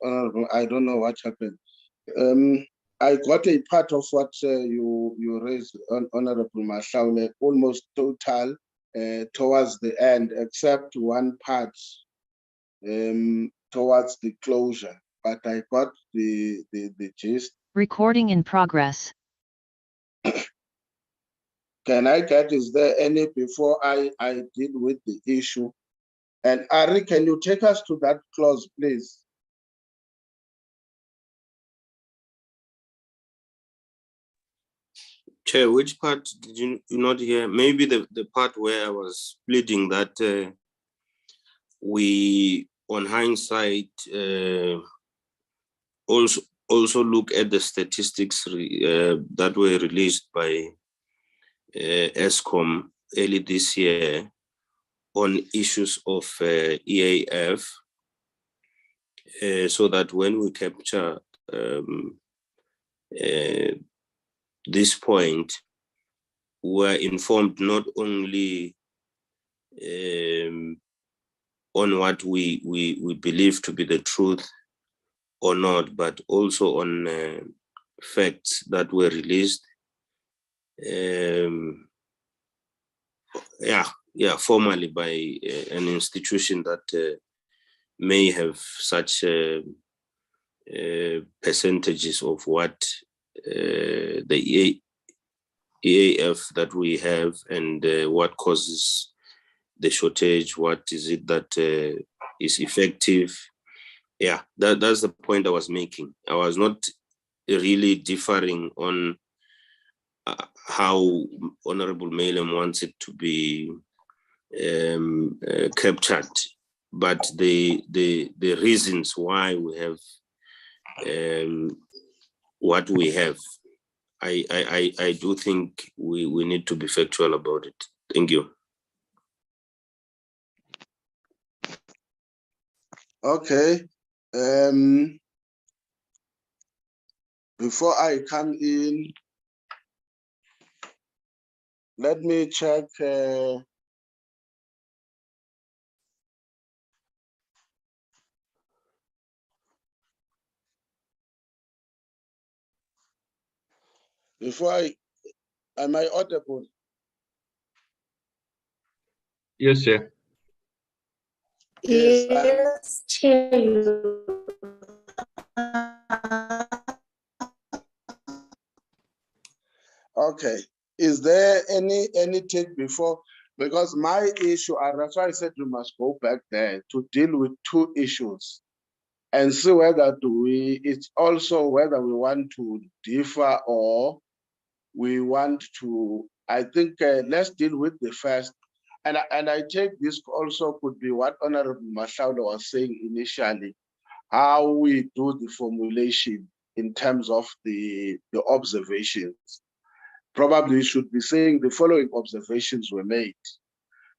Honorable. I don't know what happened. I got a part of what you raised, Honorable Mashaule, almost total towards the end, except one part towards the closure. But I got the gist. Recording in progress. Can I get, is there any before I deal with the issue? And Ari, can you take us to that clause, please? Chair, which part did you not hear? Maybe the part where I was pleading that we, on hindsight, also look at the statistics that were released by ESCOM early this year on issues of EAF, so that when we capture this point, we're informed not only on what we believe to be the truth or not, but also on facts that were released formally by an institution that may have such percentages of what the EAF that we have, and what causes the shortage, what is it that is effective. Yeah, that's the point I was making. I was not really differing on how Honorable Malem wants it to be captured, but the reasons why we have what we have, I do think we need to be factual about it. Thank you. Okay. Before I come in, let me check. Am I audible? Yes, Chair. Yes, Chair. Okay. Is there any take before? Because my issue, and that's why I said we must go back there to deal with two issues and see whether it's also whether we want to differ or we want to, I think let's deal with the first. And I take this also could be what Honorable Mashaula was saying initially, how we do the formulation in terms of the observations. Probably we should be saying the following observations were made.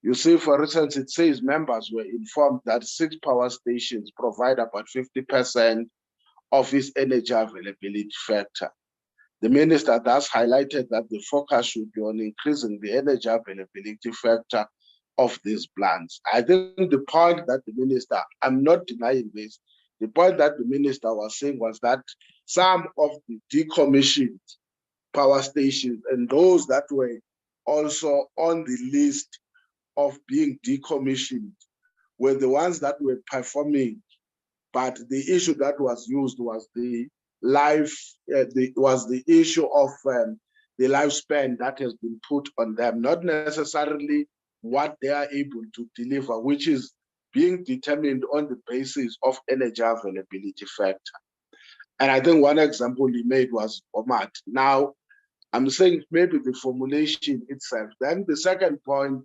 You see, for instance, it says members were informed that 6 power stations provide about 50% of its energy availability factor. The minister thus highlighted that the focus should be on increasing the energy availability factor of these plants. I think the point that the minister, I'm not denying this, the point that the minister was saying was that some of the decommissioned power stations and those that were also on the list of being decommissioned were the ones that were performing, but the issue that was used was the issue of the lifespan that has been put on them, not necessarily what they are able to deliver, which is being determined on the basis of energy availability factor. And I think one example he made was OMAT. Now, I'm saying maybe the formulation itself. Then the second point,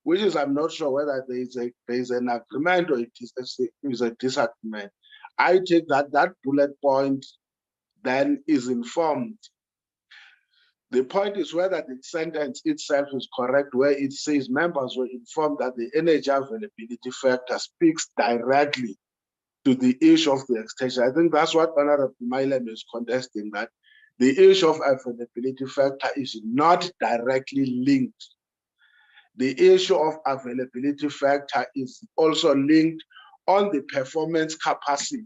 which is I'm not sure whether there is an agreement or it is a disagreement. I take that bullet point then is informed. The point is whether the sentence itself is correct, where it says members were informed that the energy availability factor speaks directly to the issue of the extension. I think that's what Honorable Malem is contesting, that the issue of availability factor is not directly linked. The issue of availability factor is also linked on the performance capacity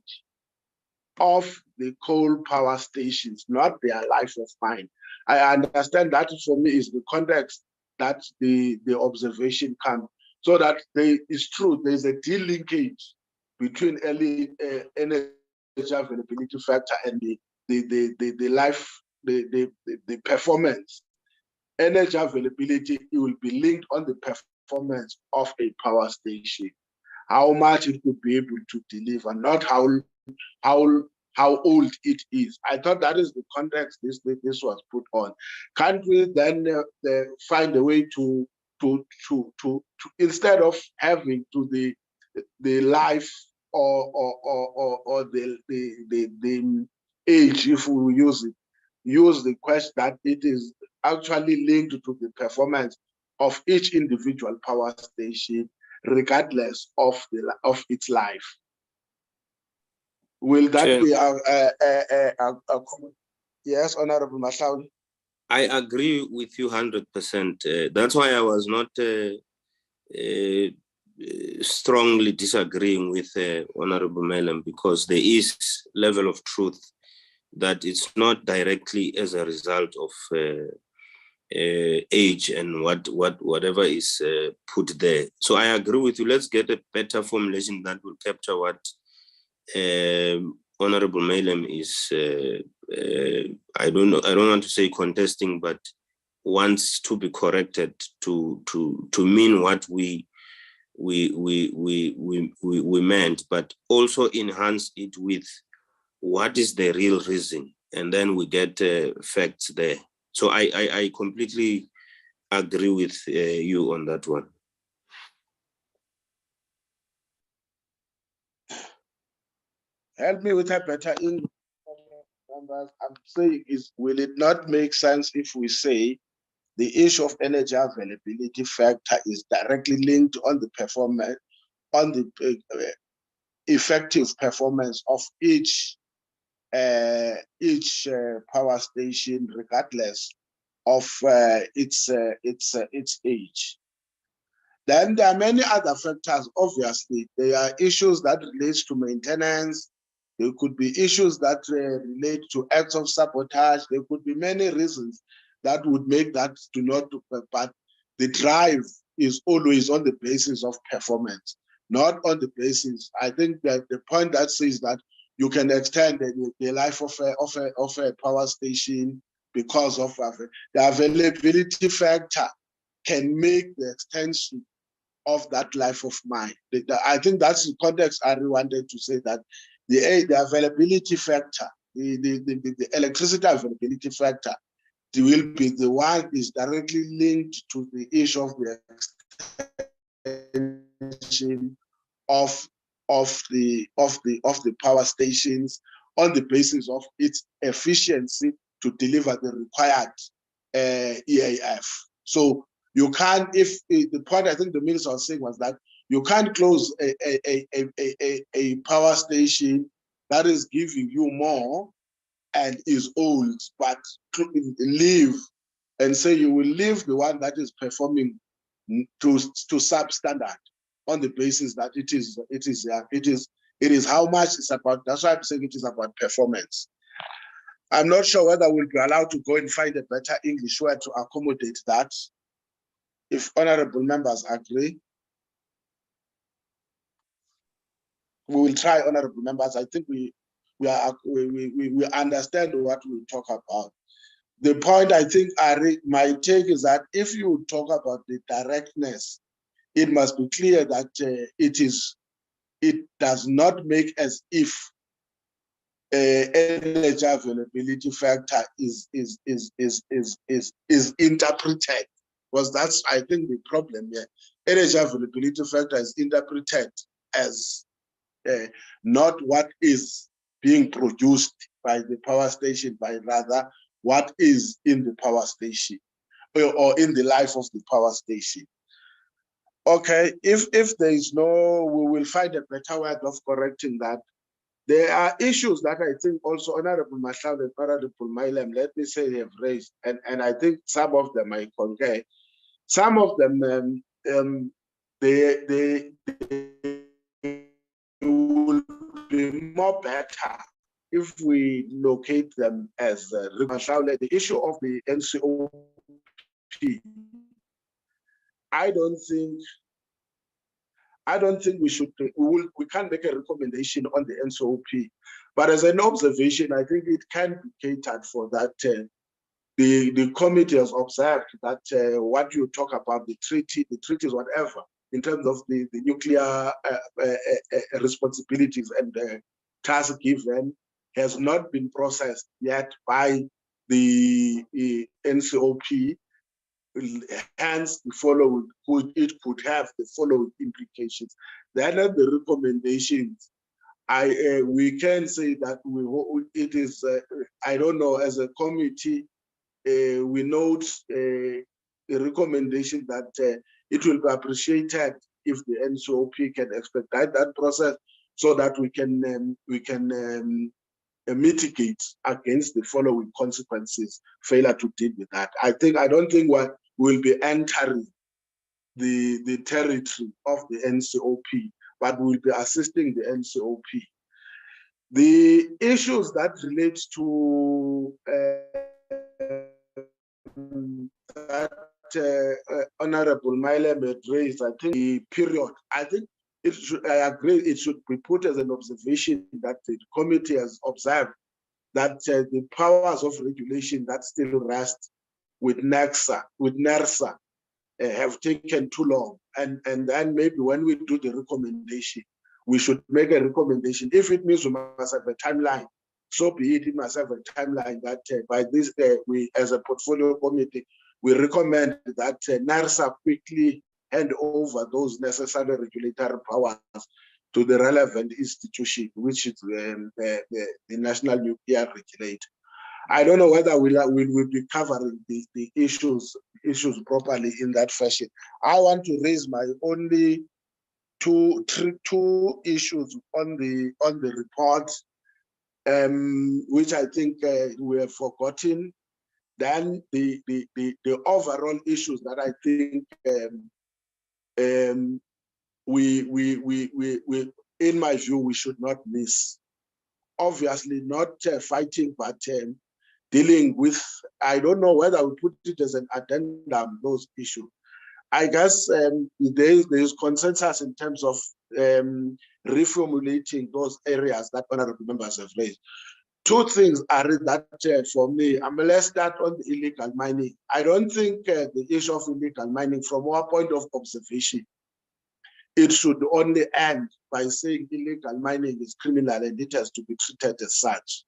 of the coal power stations, not their life of mine. I understand that for me is the context that the observation comes. So that it's true, there's a de-linkage between early energy availability factor and the performance. Energy availability, it will be linked on the performance of a power station. How much it could be able to deliver, not how old it is. I thought that is the context this was put on. Can't we then find a way to instead of having to the life or the age, if we use the question that it is actually linked to the performance of each individual power station, regardless of its life. Will that be yes, Honorable Mahlauli? I agree with you 100%. That's why I was not strongly disagreeing with Honorable Melem, because there is level of truth that it's not directly as a result of age and whatever is put there. So I agree with you. Let's get a better formulation that will capture what Honorable Melem is, I don't want to say contesting, but wants to be corrected to mean what we meant, but also enhance it with what is the real reason, and then we get facts there. So I completely agree with you on that one. Help me with a better English. I'm saying is, will it not make sense if we say the issue of energy availability factor is directly linked on the performance, on the effective performance of each power station, regardless of its age? Then there are many other factors. Obviously, there are issues that relate to maintenance. There could be issues that relate to acts of sabotage. There could be many reasons that would make that do not, but the drive is always on the basis of performance, not on the basis. I think that the point that says that you can extend the life of a power station because of the availability factor can make the extension of that life of mine. I think that's the context I wanted to say, that the availability factor, the electricity availability factor, it will be the one is directly linked to the issue of the extension of the power stations on the basis of its efficiency to deliver the required EAF. So you can't, if the point I think the minister was saying was that you can't close a power station that is giving you more and is old, but leave and say you will leave the one that is performing to substandard on the basis that it is how much it's about. That's why I'm saying it is about performance. I'm not sure whether we'll be allowed to go and find a better English word to accommodate that. If honorable members agree, we will try, honorable members. I think we understand what we talk about. The point I think my take is that if you talk about the directness, it must be clear that it does not make as if energy availability factor is interpreted, because that's, I think, the problem here. Energy availability factor is interpreted as not what is being produced by the power station, but rather what is in the power station or in the life of the power station. Okay, if there is no, we will find a better way of correcting that. There are issues that I think also Honorable Mahlauli and Honorable Melem, let me say, have raised, and I think some of them I concur. Some of them, they will be more better if we locate them as the issue of the NCOP. I don't think we should. We can't make a recommendation on the NCOP, but as an observation, I think it can be catered for that. The committee has observed that what you talk about, the treaties, whatever, in terms of the nuclear responsibilities and tasks given, has not been processed yet by the NCOP. Hence, it could have the following implications. Then the recommendations, we can say that it is. I don't know, as a committee, we note a recommendation that it will be appreciated if the NCOP can expedite that process so that we can mitigate against the following consequences, failure to deal with that. I don't think what will be entering the territory of the NCOP, but will be assisting the NCOP. The issues that relate to Honorable Mile had raised, I think the period, I agree it should be put as an observation that the committee has observed that the powers of regulation that still rest with NERSA have taken too long. And then maybe when we do the recommendation, we should make a recommendation. If it means we must have a timeline, so be it. It must have a timeline that by this day, we as a portfolio committee, we recommend that NERSA quickly hand over those necessary regulatory powers to the relevant institution, which is the National Nuclear Regulator. I don't know whether we'll be covering the issues properly in that fashion. I want to raise my only two issues on the report, which I think we have forgotten. Then the overall issues that I think we in my view we should not miss. Obviously not fighting, but dealing with, I don't know whether we put it as an addendum, those issues. I guess there's consensus in terms of reformulating those areas that honorable members have raised. Two things are that for me, let's start on the illegal mining. I don't think the issue of illegal mining, from our point of observation, it should only end by saying illegal mining is criminal and it has to be treated as such.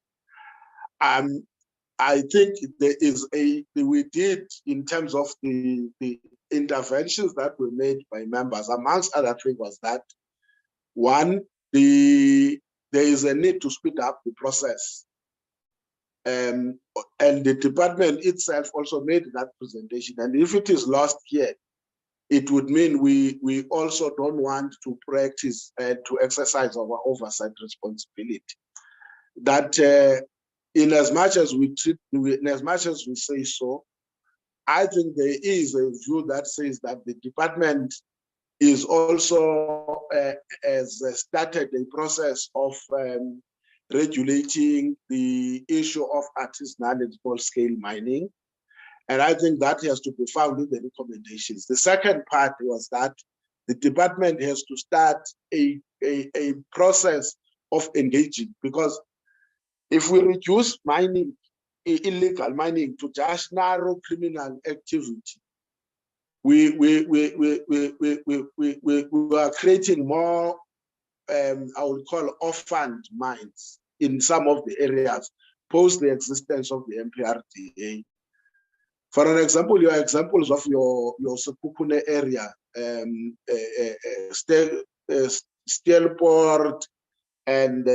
I think there is we did in terms of the interventions that were made by members, amongst other things was that, one, there is a need to speed up the process. And the department itself also made that presentation. And if it is lost here, it would mean we also don't want to practice to exercise our oversight responsibility. That in as much as we say so, I think there is a view that says that the department is also has started a process of regulating the issue of artisanal and small-scale mining. And I think that has to be found in the recommendations. The second part was that the department has to start a process of engaging, because if we reduce mining, illegal mining, to just narrow criminal activity, we are creating more, I would call, orphaned mines in some of the areas post the existence of the MPRDA. For an example, your examples of your Sekhukhune area, Steelport, and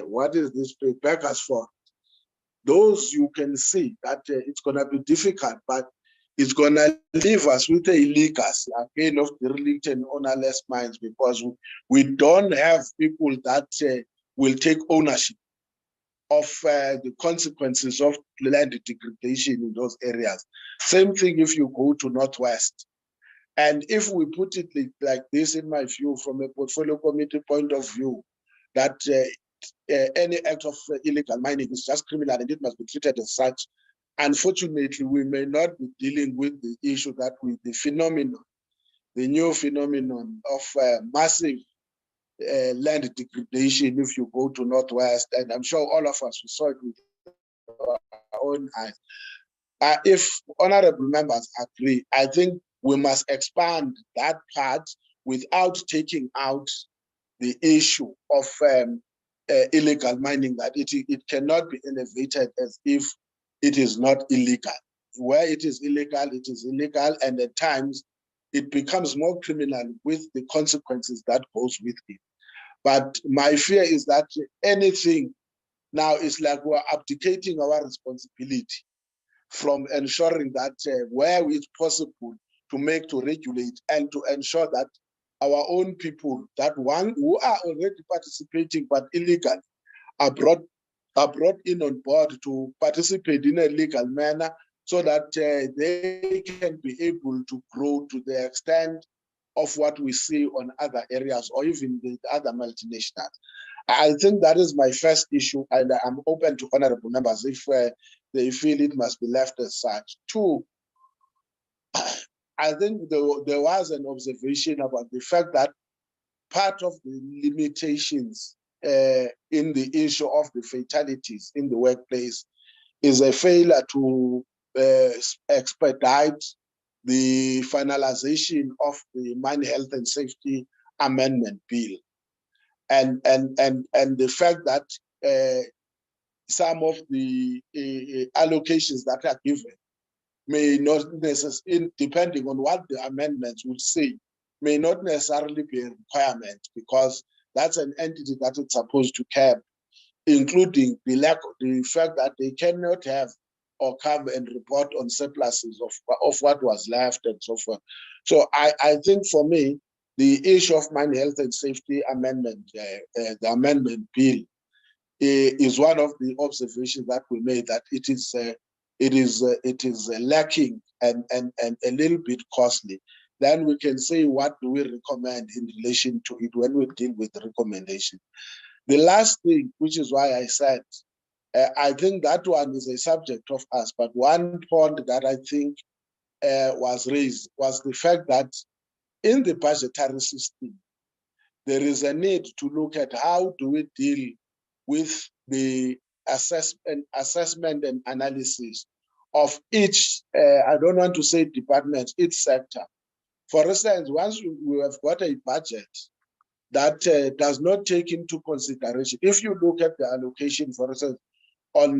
what is this place, Bakersford. Those you can see that it's going to be difficult, but it's going to leave us with a legacy again of derelict and ownerless mines, because we don't have people that will take ownership of the consequences of land degradation in those areas. Same thing if you go to Northwest. And if we put it like this, in my view, from a portfolio committee point of view, that any act of illegal mining is just criminal and it must be treated as such, unfortunately, we may not be dealing with the issue that with the phenomenon, the new phenomenon of massive land degradation if you go to Northwest, and I'm sure all of us saw it with our own eyes. If honorable members agree, I think we must expand that part without taking out the issue of illegal mining, that it cannot be elevated as if it is not illegal. Where it is illegal, and at times it becomes more criminal with the consequences that goes with it. But my fear is that anything now is like we're abdicating our responsibility from ensuring that where it's possible to regulate and to ensure that our own people, that one who are already participating but illegal, are brought in on board to participate in a legal manner, so that they can be able to grow to the extent of what we see on other areas or even the other multinationals. I think that is my first issue, and I'm open to honorable members if they feel it must be left as such. Two, I think there was an observation about the fact that part of the limitations in the issue of the fatalities in the workplace is a failure to expedite the finalization of the Mine Health and Safety Amendment Bill. And the fact that some of the allocations that are given may not necessarily, depending on what the amendments would say, may not necessarily be a requirement, because that's an entity that it's supposed to cap, including the fact that they cannot have or come and report on surpluses of what was left and so forth. So I think for me, the issue of Mine Health and Safety Amendment, the amendment bill, is one of the observations that we made, that it is lacking and a little bit costly. Then we can say, what do we recommend in relation to it when we deal with the recommendation? The last thing, which is why I said, I think that one is a subject of us, but one point that I think was raised was the fact that in the budgetary system, there is a need to look at how do we deal with the assessment and analysis of each, I don't want to say department, each sector. For instance, once we have got a budget that does not take into consideration, if you look at the allocation, for instance, on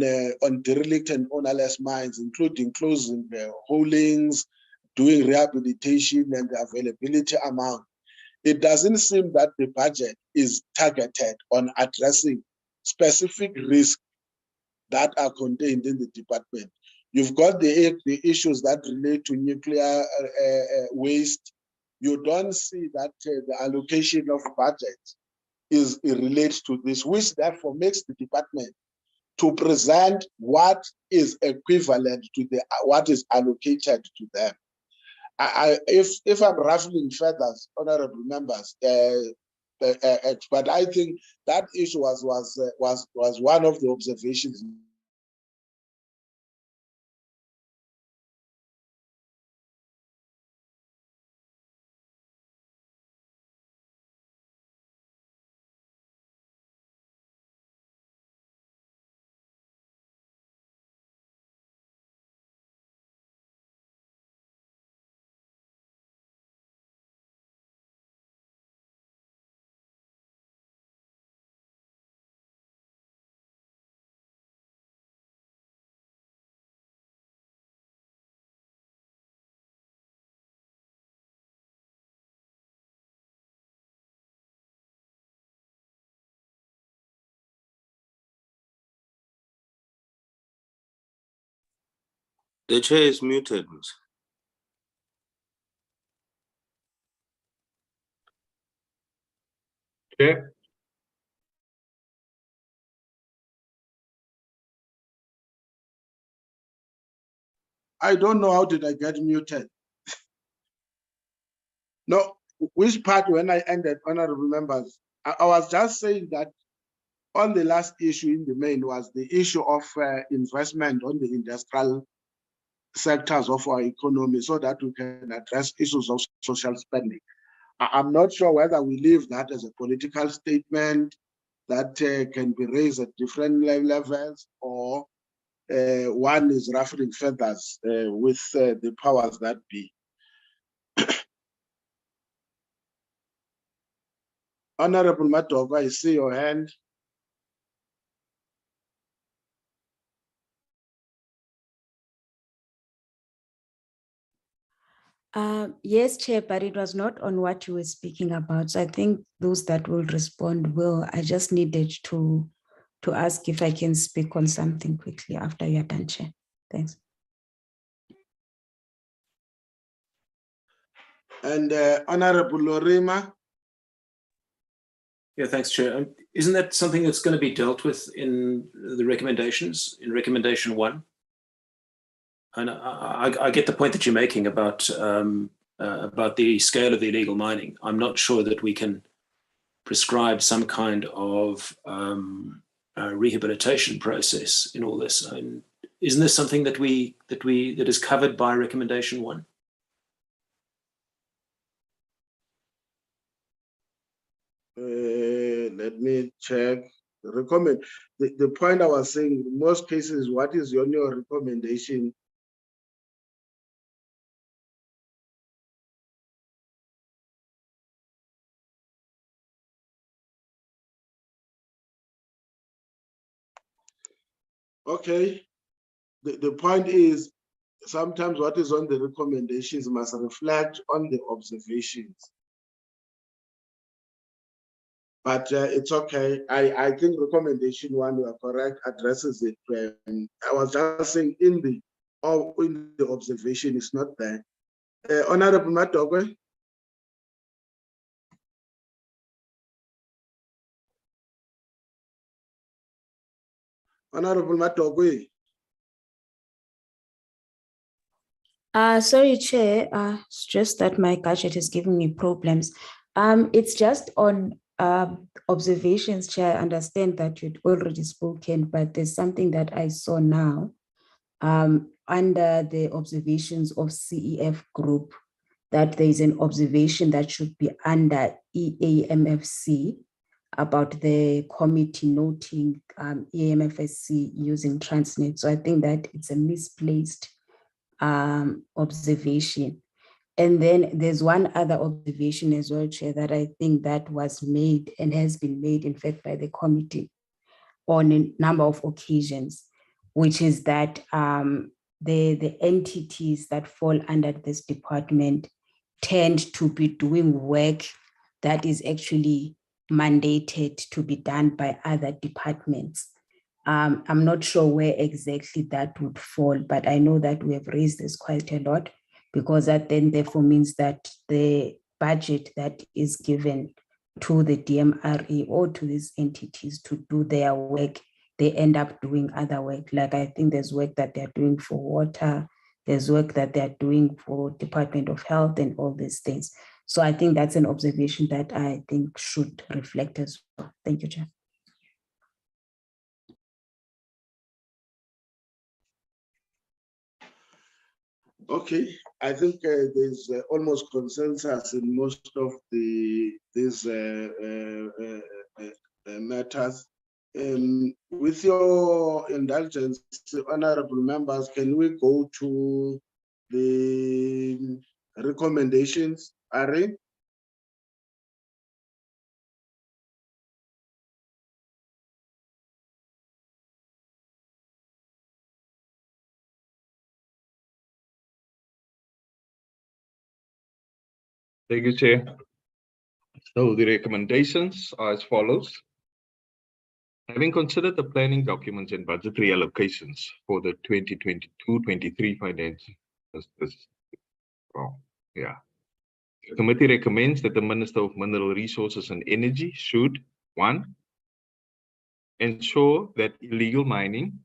derelict and ownerless mines, including closing the holdings, doing rehabilitation and the availability amount, it doesn't seem that the budget is targeted on addressing specific risks that are contained in the department. You've got the issues that relate to nuclear waste. You don't see that the allocation of budget is related to this, which therefore makes the department to present what is equivalent to what is allocated to them. If I'm ruffling feathers, honorable members, but I think that issue was one of the observations. The chair is muted. Chair? I don't know how did I get muted. No, which part when I ended, honorable members? I was just saying that on the last issue in the main was the issue of investment on the industrial sectors of our economy so that we can address issues of social spending. I'm not sure whether we leave that as a political statement that can be raised at different levels, or one is ruffling feathers with the powers that be. Honorable Matoga, I see your hand. Yes, Chair, but it was not on what you were speaking about. So I think those that will respond will. I just needed to ask if I can speak on something quickly after you're done, Chair. Thanks. And Honorable Lorima. Yeah, thanks, Chair. Isn't that something that's going to be dealt with in the recommendations, in recommendation 1? And I get the point that you're making about the scale of the illegal mining. I'm not sure that we can prescribe some kind of rehabilitation process in all this. Isn't this something that is covered by recommendation 1? Let me check. The point I was saying, in most cases, what is your recommendation? Okay. The point is, sometimes what is on the recommendations must reflect on the observations. But it's okay. I think recommendation 1, you are correct, addresses it. I was just saying in the observation is not there. Honorable Matogwe. Honorable Matogwe. Sorry, Chair. It's just that my gadget is giving me problems. It's just on observations, Chair. I understand that you'd already spoken, but there's something that I saw now under the observations of CEF group, that there is an observation that should be under EAMFC about the committee noting EAMFSC using Transnet. So I think that it's a misplaced observation. And then there's one other observation as well, Chair, that I think that was made and has been made, in fact, by the committee on a number of occasions, which is that the entities that fall under this department tend to be doing work that is actually mandated to be done by other departments. I'm not sure where exactly that would fall, but I know that we have raised this quite a lot, because that then therefore means that the budget that is given to the DMRE or to these entities to do their work, they end up doing other work. Like I think there's work that they're doing for water, there's work that they're doing for Department of Health and all these things. So I think that's an observation that I think should reflect as well. Thank you, Chair. Okay, I think there's almost consensus in most of these matters. With your indulgence, honorable members, can we go to the recommendations? Ari? Thank you, Chair. So the recommendations are as follows. Having considered the planning documents and budgetary allocations for the 2022-23 financial year, the committee recommends that the Minister of Mineral Resources and Energy should, 1, ensure that illegal mining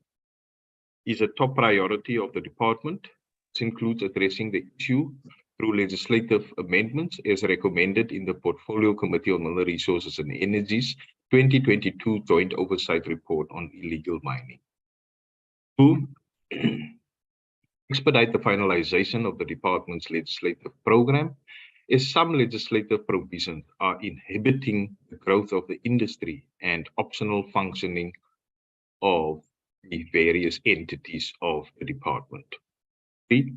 is a top priority of the department. This includes addressing the issue through legislative amendments as recommended in the Portfolio Committee on Mineral Resources and Energies 2022 Joint Oversight Report on Illegal Mining. 2. Expedite the finalization of the department's legislative program, as some legislative provisions are inhibiting the growth of the industry and optional functioning of the various entities of the department. 3.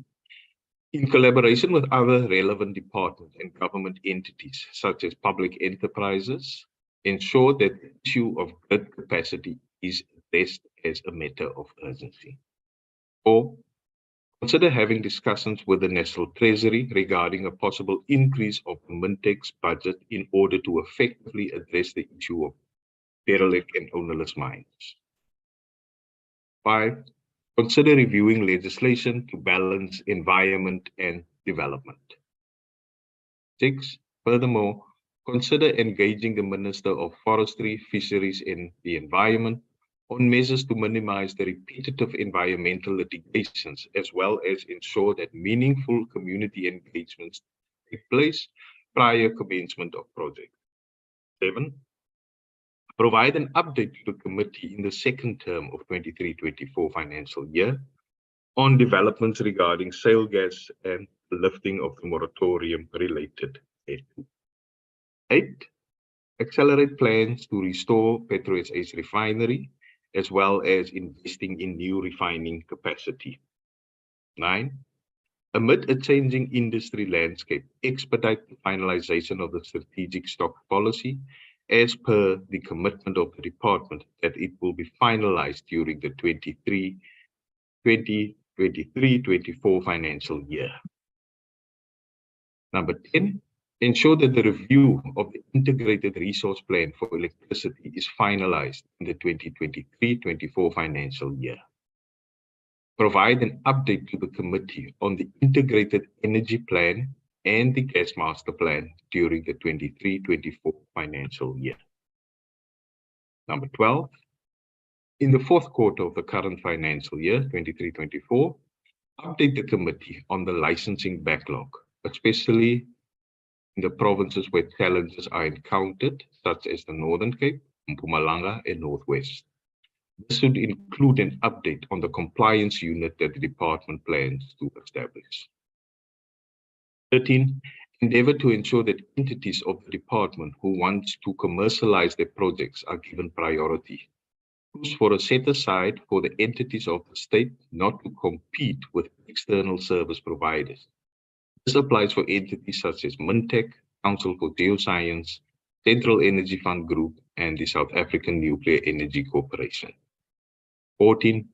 In collaboration with other relevant departments and government entities, such as public enterprises, ensure that the issue of grid capacity is addressed as a matter of urgency. 4. Consider having discussions with the National Treasury regarding a possible increase of the Mintech's budget in order to effectively address the issue of derelict and ownerless mines. 5. Consider reviewing legislation to balance environment and development. 6. Furthermore, consider engaging the Minister of Forestry, Fisheries and the Environment on measures to minimize the repetitive environmental litigations, as well as ensure that meaningful community engagements take place prior commencement of projects. 7. Provide an update to the committee in the second term of 23-24 financial year on developments regarding shale gas and lifting of the moratorium related thereto. 8. Accelerate plans to restore PetroSA's refinery, as well as investing in new refining capacity. 9. Amid a changing industry landscape, expedite the finalization of the strategic stock policy as per the commitment of the department that it will be finalized during the 2023-24 financial year. Number 10. Ensure that the review of the integrated resource plan for electricity is finalized in the 2023-24 financial year. Provide an update to the committee on the integrated energy plan and the gas master plan during the 23-24 financial year. Number 12. In the fourth quarter of the current financial year, 23-24, update the committee on the licensing backlog, especially in the provinces where challenges are encountered, such as the Northern Cape, Mpumalanga, and Northwest. This should include an update on the compliance unit that the department plans to establish. 13. Endeavor to ensure that entities of the department who want to commercialize their projects are given priority. Push for a set aside for the entities of the state not to compete with external service providers. This applies for entities such as Mintech, Council for Geoscience, Central Energy Fund Group, and the South African Nuclear Energy Corporation. 14.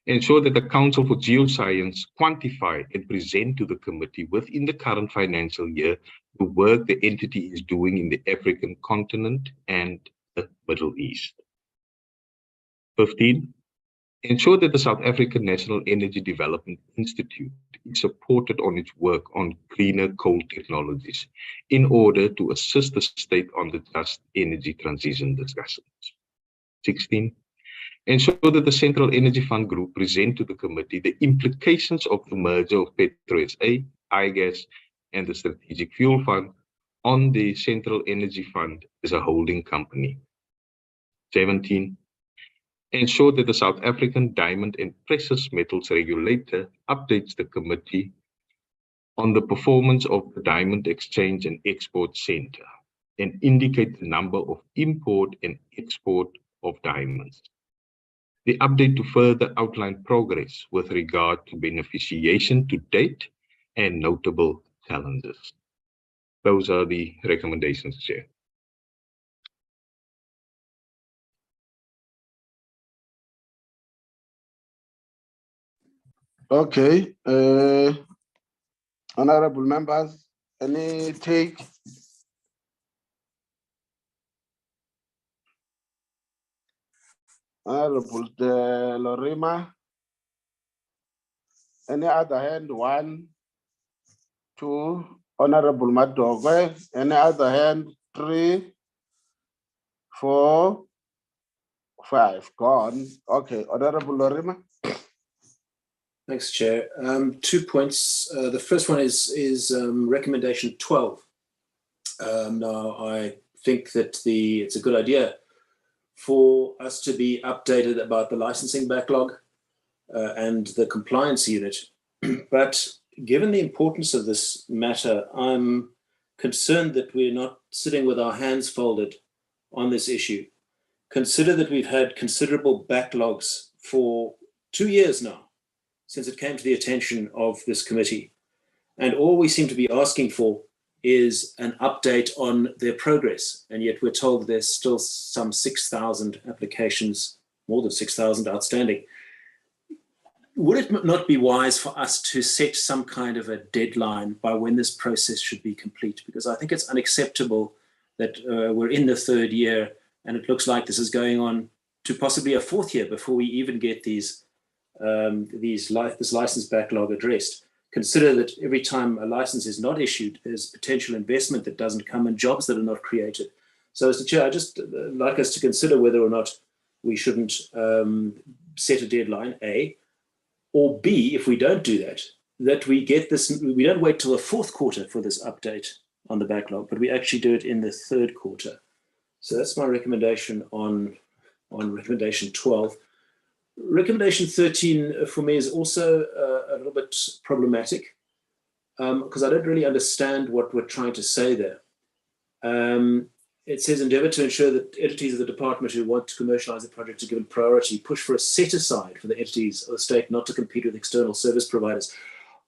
Ensure that the Council for Geoscience quantify and present to the committee within the current financial year the work the entity is doing in the African continent and the Middle East. 15. Ensure that the South African National Energy Development Institute is supported on its work on greener coal technologies in order to assist the state on the just energy transition discussions. 16. Ensure that the Central Energy Fund Group present to the committee the implications of the merger of PetroSA, iGas, and the Strategic Fuel Fund on the Central Energy Fund as a holding company. 17. Ensure that the South African Diamond and Precious Metals Regulator updates the committee on the performance of the Diamond Exchange and Export Center and indicate the number of import and export of diamonds. The update to further outline progress with regard to beneficiation to date and notable challenges. Those are the recommendations, Chair. Okay, honorable members, any take? Honorable Lorima, any other hand? 1, 2, Honorable Madogue, any other hand? 3, 4, 5, gone. Okay, Honorable Lorima. Thanks, Chair. 2 points. The first one is recommendation 12. Now, I think that it's a good idea for us to be updated about the licensing backlog and the compliance unit. But given the importance of this matter, I'm concerned that we're not sitting with our hands folded on this issue. Consider that we've had considerable backlogs for 2 years now since it came to the attention of this committee. And all we seem to be asking for is an update on their progress. And yet we're told there's still some 6,000 applications, more than 6,000 outstanding. Would it not be wise for us to set some kind of a deadline by when this process should be complete? Because I think it's unacceptable that we're in the 3rd year and it looks like this is going on to possibly a 4th year before we even get this license backlog addressed. Consider that every time a license is not issued, there's potential investment that doesn't come and jobs that are not created. So, Mr. Chair, I just like us to consider whether or not we shouldn't set a deadline, A, or B, if we don't do that, that we get this, we don't wait till the 4th quarter for this update on the backlog, but we actually do it in the 3rd quarter. So that's my recommendation on recommendation 12. Recommendation 13 for me is also a little bit problematic because I don't really understand what we're trying to say there. It says endeavour to ensure that entities of the department who want to commercialise the project are given priority, push for a set aside for the entities of the state not to compete with external service providers.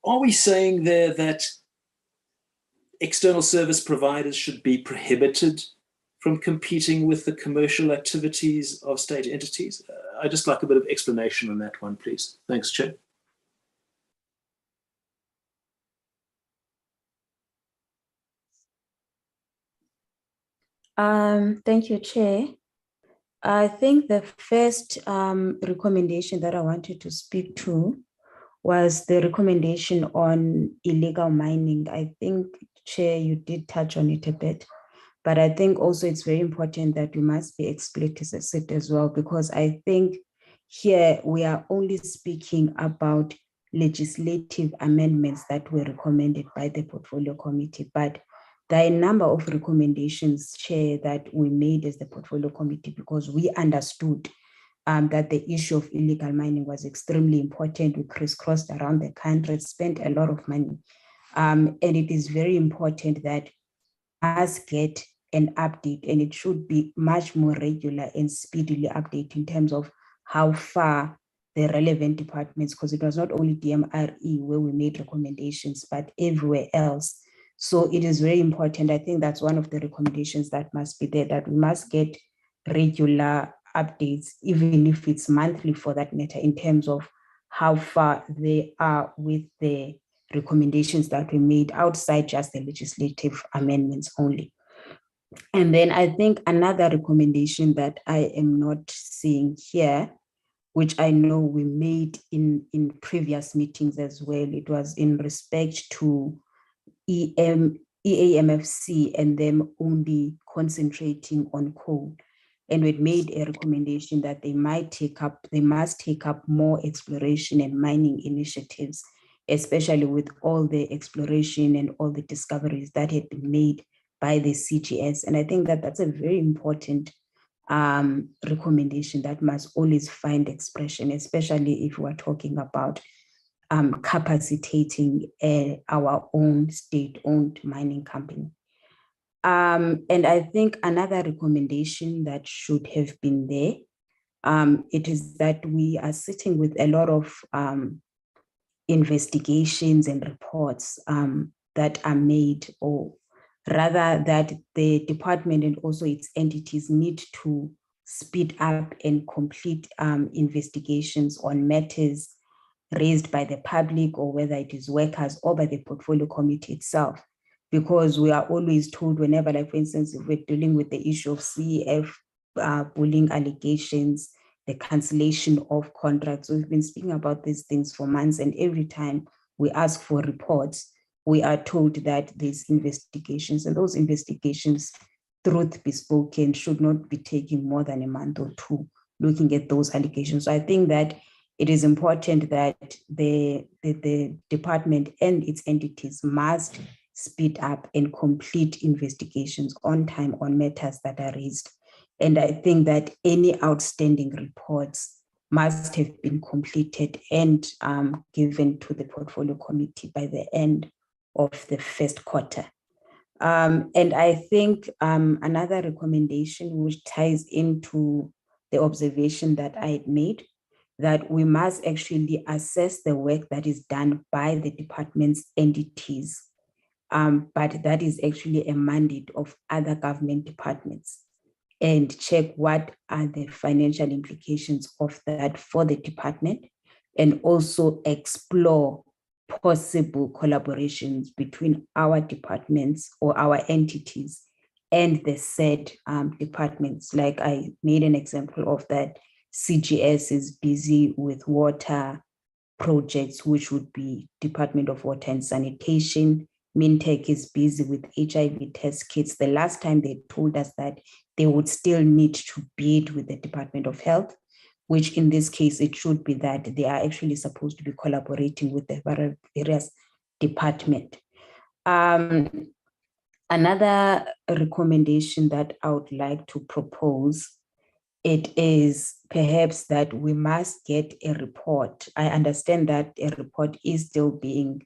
Are we saying there that external service providers should be prohibited from competing with the commercial activities of state entities? I'd just like a bit of explanation on that one, please. Thanks, Chair. Thank you, Chair. I think the first recommendation that I wanted to speak to was the recommendation on illegal mining. I think, Chair, you did touch on it a bit. But I think also it's very important that we must be explicit as well, because I think here we are only speaking about legislative amendments that were recommended by the Portfolio Committee. But there are a number of recommendations, Chair, that we made as the Portfolio Committee because we understood that the issue of illegal mining was extremely important. We crisscrossed around the country, spent a lot of money. And it is very important that us get an update, and it should be much more regular and speedily updated in terms of how far the relevant departments, because it was not only DMRE where we made recommendations, but everywhere else. So it is very important. I think that's one of the recommendations that must be there, that we must get regular updates, even if it's monthly for that matter, in terms of how far they are with the recommendations that we made outside just the legislative amendments only. And then I think another recommendation that I am not seeing here, which I know we made in previous meetings as well, it was in respect to EAMFC and them only concentrating on coal. And we made a recommendation that they must take up more exploration and mining initiatives, especially with all the exploration and all the discoveries that had been made by the CGS. And I think that that's a very important recommendation that must always find expression, especially if we're talking about capacitating our own state-owned mining company. And I think another recommendation that should have been there, it is that we are sitting with a lot of investigations and reports that are made, or rather that the department and also its entities need to speed up and complete investigations on matters raised by the public, or whether it is workers or by the Portfolio Committee itself. Because we are always told whenever, like for instance, if we're dealing with the issue of CEF bullying allegations, the cancellation of contracts. We've been speaking about these things for months, and every time we ask for reports, we are told that there's investigations, and those investigations, truth be spoken, should not be taking more than a month or two looking at those allegations. So I think that it is important that the department and its entities must speed up and complete investigations on time on matters that are raised. And I think that any outstanding reports must have been completed and given to the portfolio committee by the end of the first quarter. And I think another recommendation which ties into the observation that I had made, that we must actually assess the work that is done by the department's entities, but that is actually a mandate of other government departments, and check what are the financial implications of that for the department, and also explore possible collaborations between our departments or our entities and the said departments. Like I made an example of that, CGS is busy with water projects, which would be Department of Water and Sanitation. Mintech is busy with HIV test kits. The last time they told us that they would still need to bid with the Department of Health, which in this case, it should be that they are actually supposed to be collaborating with the various departments. Another recommendation that I would like to propose, it is perhaps that we must get a report. I understand that a report is still being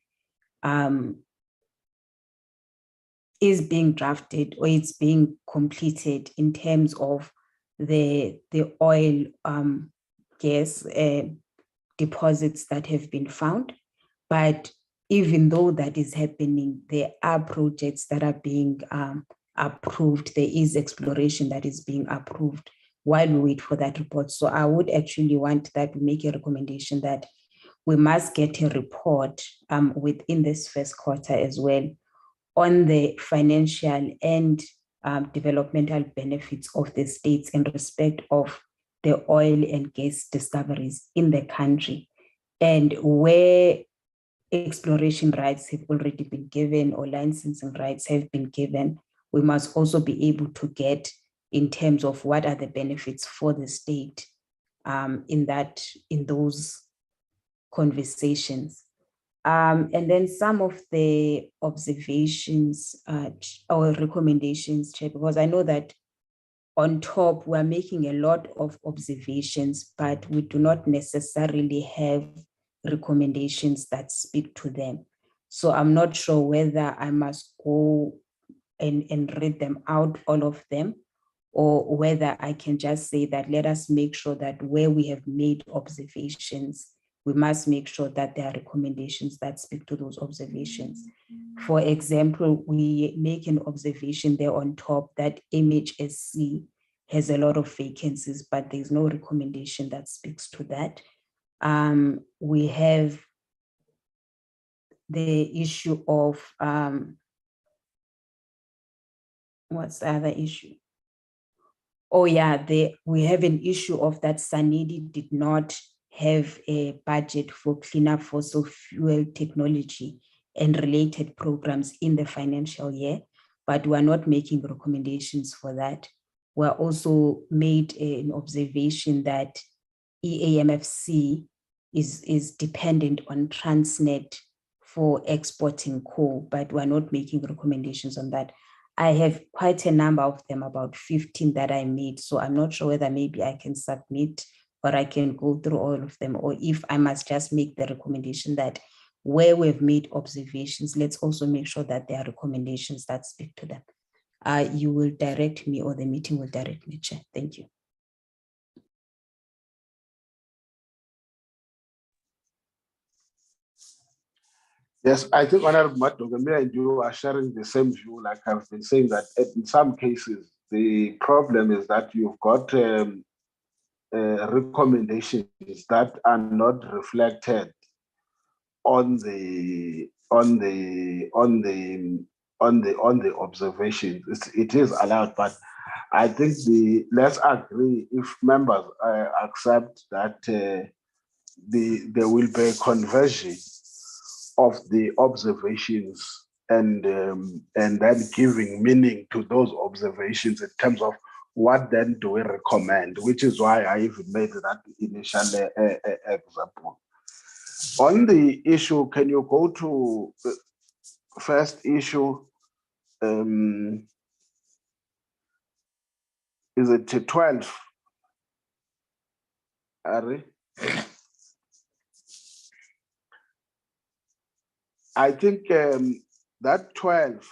drafted, or it's being completed in terms of the oil gas deposits that have been found. But even though that is happening, there are projects that are being approved. There is exploration that is being approved while we wait for that report. So I would actually want that to make a recommendation that we must get a report within this first quarter as well on the financial and developmental benefits of the states in respect of the oil and gas discoveries in the country, and where exploration rights have already been given or licensing rights have been given, we must also be able to get in terms of what are the benefits for the state in those conversations. And then some of the observations or recommendations, Chair, because I know that on top we're making a lot of observations, but we do not necessarily have recommendations that speak to them. So I'm not sure whether I must go and read them out, all of them, or whether I can just say that let us make sure that where we have made observations, we must make sure that there are recommendations that speak to those observations. For example, we make an observation there on top that MHSC has a lot of vacancies, but there's no recommendation that speaks to that. We have the issue of, what's the other issue? Oh yeah, we have an issue of that SANEDI did not have a budget for cleaner fossil fuel technology and related programs in the financial year, but we're not making recommendations for that. We're also made an observation that EAMFC is dependent on Transnet for exporting coal, but we're not making recommendations on that. I have quite a number of them, about 15 that I made. So I'm not sure whether maybe I can submit or I can go through all of them, or if I must just make the recommendation that where we've made observations, let's also make sure that there are recommendations that speak to them. You will direct me, or the meeting will direct me, Chair. Thank you. Yes, I think Honorable Madogamia and you are sharing the same view. Like I've been saying, that in some cases, the problem is that you've got recommendations that are not reflected on the observations. It is allowed, but I think let's agree, if members accept that there will be a conversion of the observations and then giving meaning to those observations in terms of what then do we recommend? Which is why I even made that initial example. On the issue, can you go to the first issue? Is it 12? Ari? I think that 12.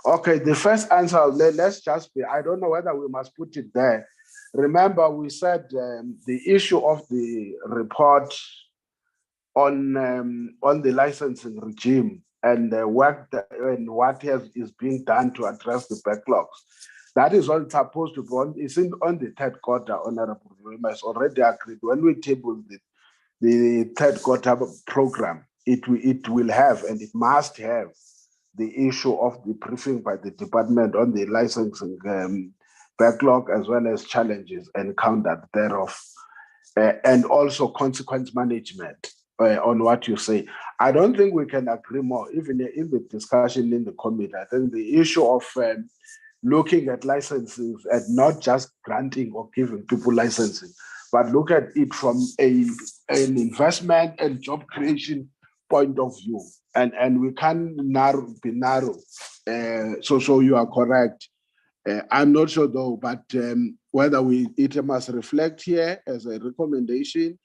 Okay, the first answer, let's just be, I don't know whether we must put it there. Remember, we said the issue of the report on the licensing regime and what is being done to address the backlogs. That is all supposed to be on, it's on the third quarter, Honorable Rima has already agreed. When we table the third quarter program, it will have and it must have the issue of the briefing by the department on the licensing backlog, as well as challenges encountered thereof, and also consequence management on what you say. I don't think we can agree more, even in the discussion in the committee. I think the issue of looking at licenses and not just granting or giving people licensing, but look at it from an investment and job creation point of view. And we can be narrow. So you are correct. I'm not sure though, but whether it must reflect here as a recommendation,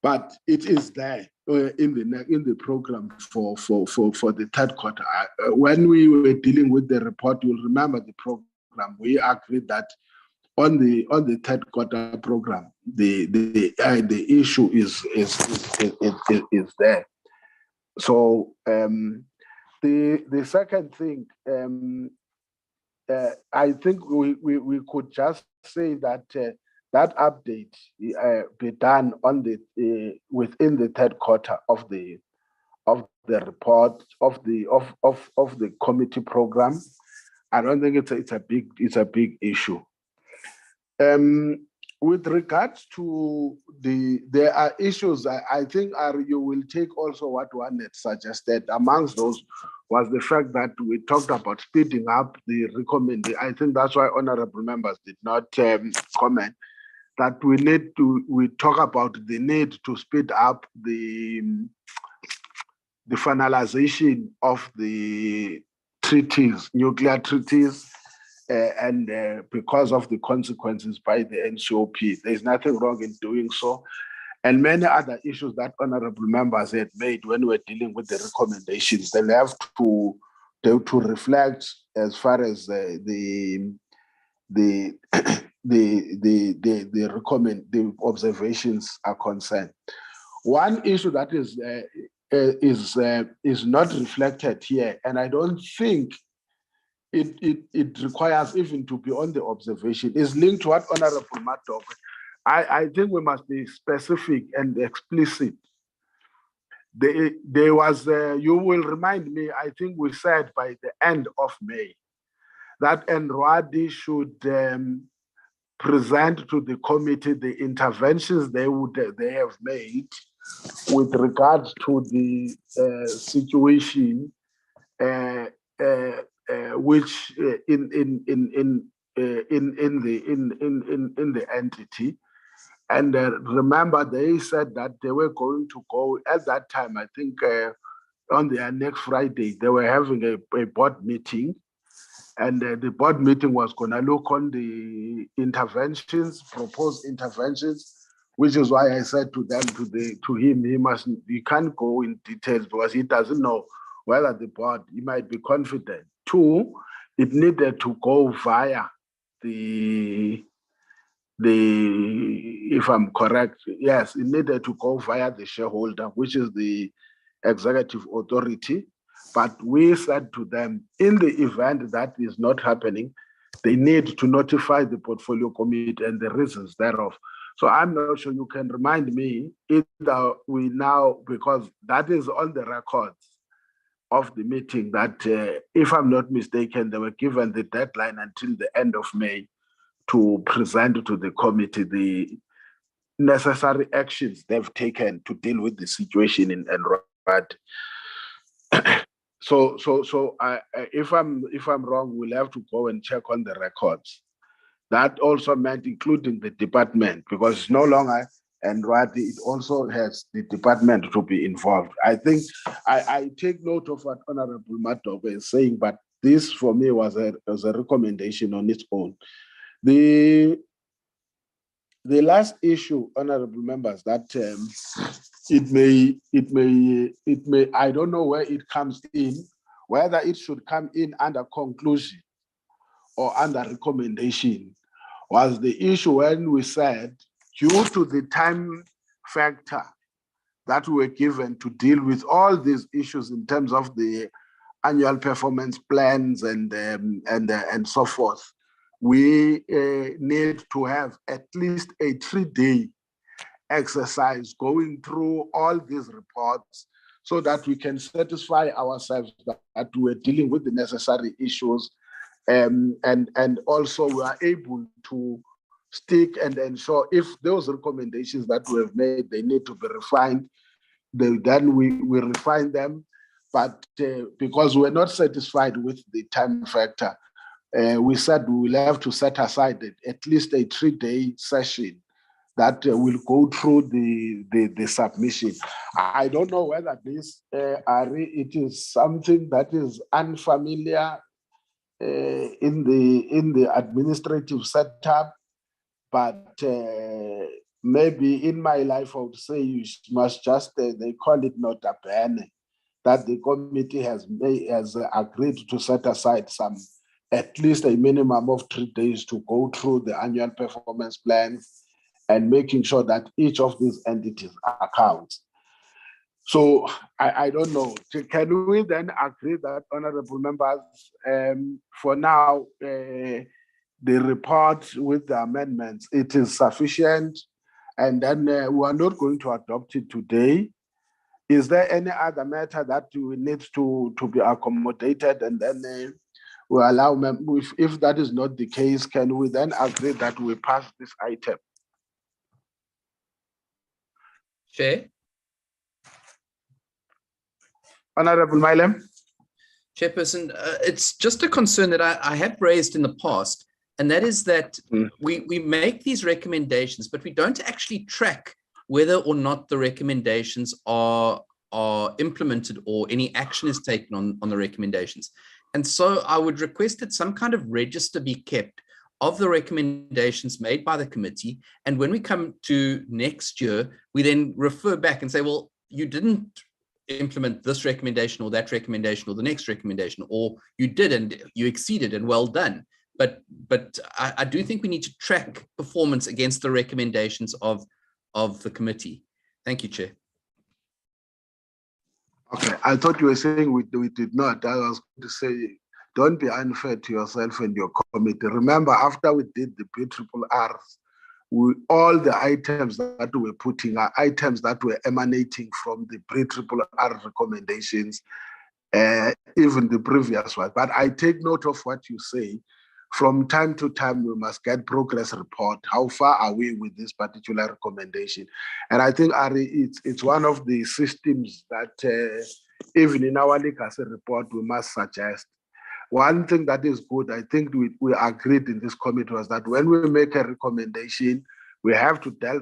but it is there in the program for the third quarter. When we were dealing with the report, you'll remember the program. We agreed that on the third quarter program, the issue is there. So the second thing, I think we could just say that that update be done on the within the third quarter of the report of the committee program. I don't think it's a big issue. With regards to there are issues I think you will take also what one had suggested. Amongst those was the fact that we talked about speeding up the recommendation. I think that's why honorable members did not comment that we talk about the need to speed up the finalization of the treaties, nuclear treaties, and because of the consequences by the NCOP. There's nothing wrong in doing so. And many other issues that honorable members had made when we're dealing with the recommendations, they'll have to reflect as far as the observations are concerned. One issue that is not reflected here, and I don't think it requires even to be on the observation, is linked to what Honorable Madok. I think we must be specific and explicit. There was, you will remind me, I think we said by the end of May that NRWADI should present to the committee the interventions they have made with regards to the situation which in the entity. And remember, they said that they were going to go at that time. I think on their next Friday they were having a board meeting, and the board meeting was going to look on the interventions, proposed interventions, which is why I said to them, to him, he can't go in details because he doesn't know whether the board, he might be confident. Two, it needed to go via if I'm correct, yes, it needed to go via the shareholder, which is the executive authority. But we said to them, in the event that is not happening, they need to notify the portfolio committee and the reasons thereof. So I'm not sure, you can remind me, either we now, because that is on the records of the meeting, that if I'm not mistaken, they were given the deadline until the end of May to present to the committee the necessary actions they've taken to deal with the situation in NRWAD. So if I'm wrong, we'll have to go and check on the records. That also meant including the department, because it's no longer and Rati, it also has the department to be involved. I think I take note of what Honorable Matov is saying, but this for me was a recommendation on its own. The last issue, honorable members, that it may, I don't know where it comes in, whether it should come in under conclusion or under recommendation, was the issue when we said, due to the time factor that we were given to deal with all these issues in terms of the annual performance plans and so forth, we need to have at least a 3-day exercise going through all these reports so that we can satisfy ourselves that we're dealing with the necessary issues, and also we are able to stick and ensure if those recommendations that we have made, they need to be refined, then we refine them. But because we're not satisfied with the time factor, we said we will have to set aside at least a 3-day session that will go through the submission. I don't know whether this, it is something that is unfamiliar in the administrative setup, but maybe in my life I would say you must just, they call it nota bene, that the committee has agreed to set aside at least a minimum of 3 days to go through the annual performance plans and making sure that each of these entities accounts. So I don't know. Can we then agree that, honorable members, for now, the report with the amendments, it is sufficient, and then we are not going to adopt it today. Is there any other matter that we need to be accommodated, and then we allow members, if that is not the case, can we then agree that we pass this item? Chair? Honorable Milem? Chairperson, it's just a concern that I have raised in the past, and that is that we make these recommendations, but we don't actually track whether or not the recommendations are implemented or any action is taken on the recommendations. And so I would request that some kind of register be kept of the recommendations made by the committee. And when we come to next year, we then refer back and say, well, you didn't implement this recommendation or that recommendation or the next recommendation, or you did and you exceeded and well done. But I do think we need to track performance against the recommendations of the committee. Thank you, Chair. Okay, I thought you were saying we did not. I was going to say, don't be unfair to yourself and your committee. Remember, after we did the PRRRs, all the items that we were putting are items that were emanating from the PRRR recommendations, even the previous one. But I take note of what you say. From time to time, we must get progress report. How far are we with this particular recommendation? And I think, Ari, it's one of the systems that even in our legacy report, we must suggest. One thing that is good, I think we agreed in this committee, was that when we make a recommendation, we have to deal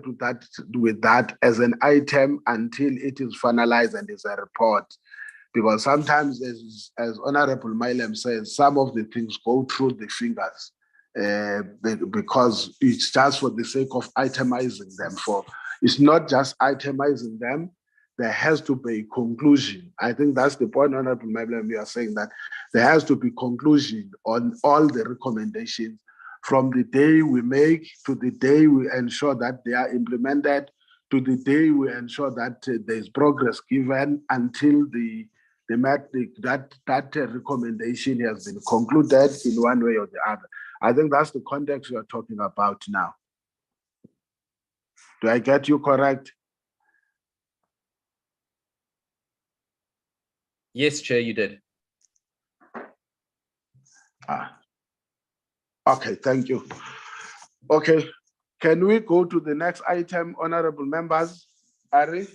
with that as an item until it is finalized and is a report. Because sometimes, as Honorable Milem says, some of the things go through the fingers because it's just for the sake of itemizing them. It's not just itemizing them, there has to be a conclusion. I think that's the point, Honorable Milem, you are saying that there has to be conclusion on all the recommendations from the day we make to the day we ensure that they are implemented, to the day we ensure that there's progress given until that recommendation has been concluded in one way or the other. I think that's the context we are talking about now. Do I get you correct? Yes, Chair, you did. Okay, thank you. Okay, can we go to the next item, honorable members? Ari?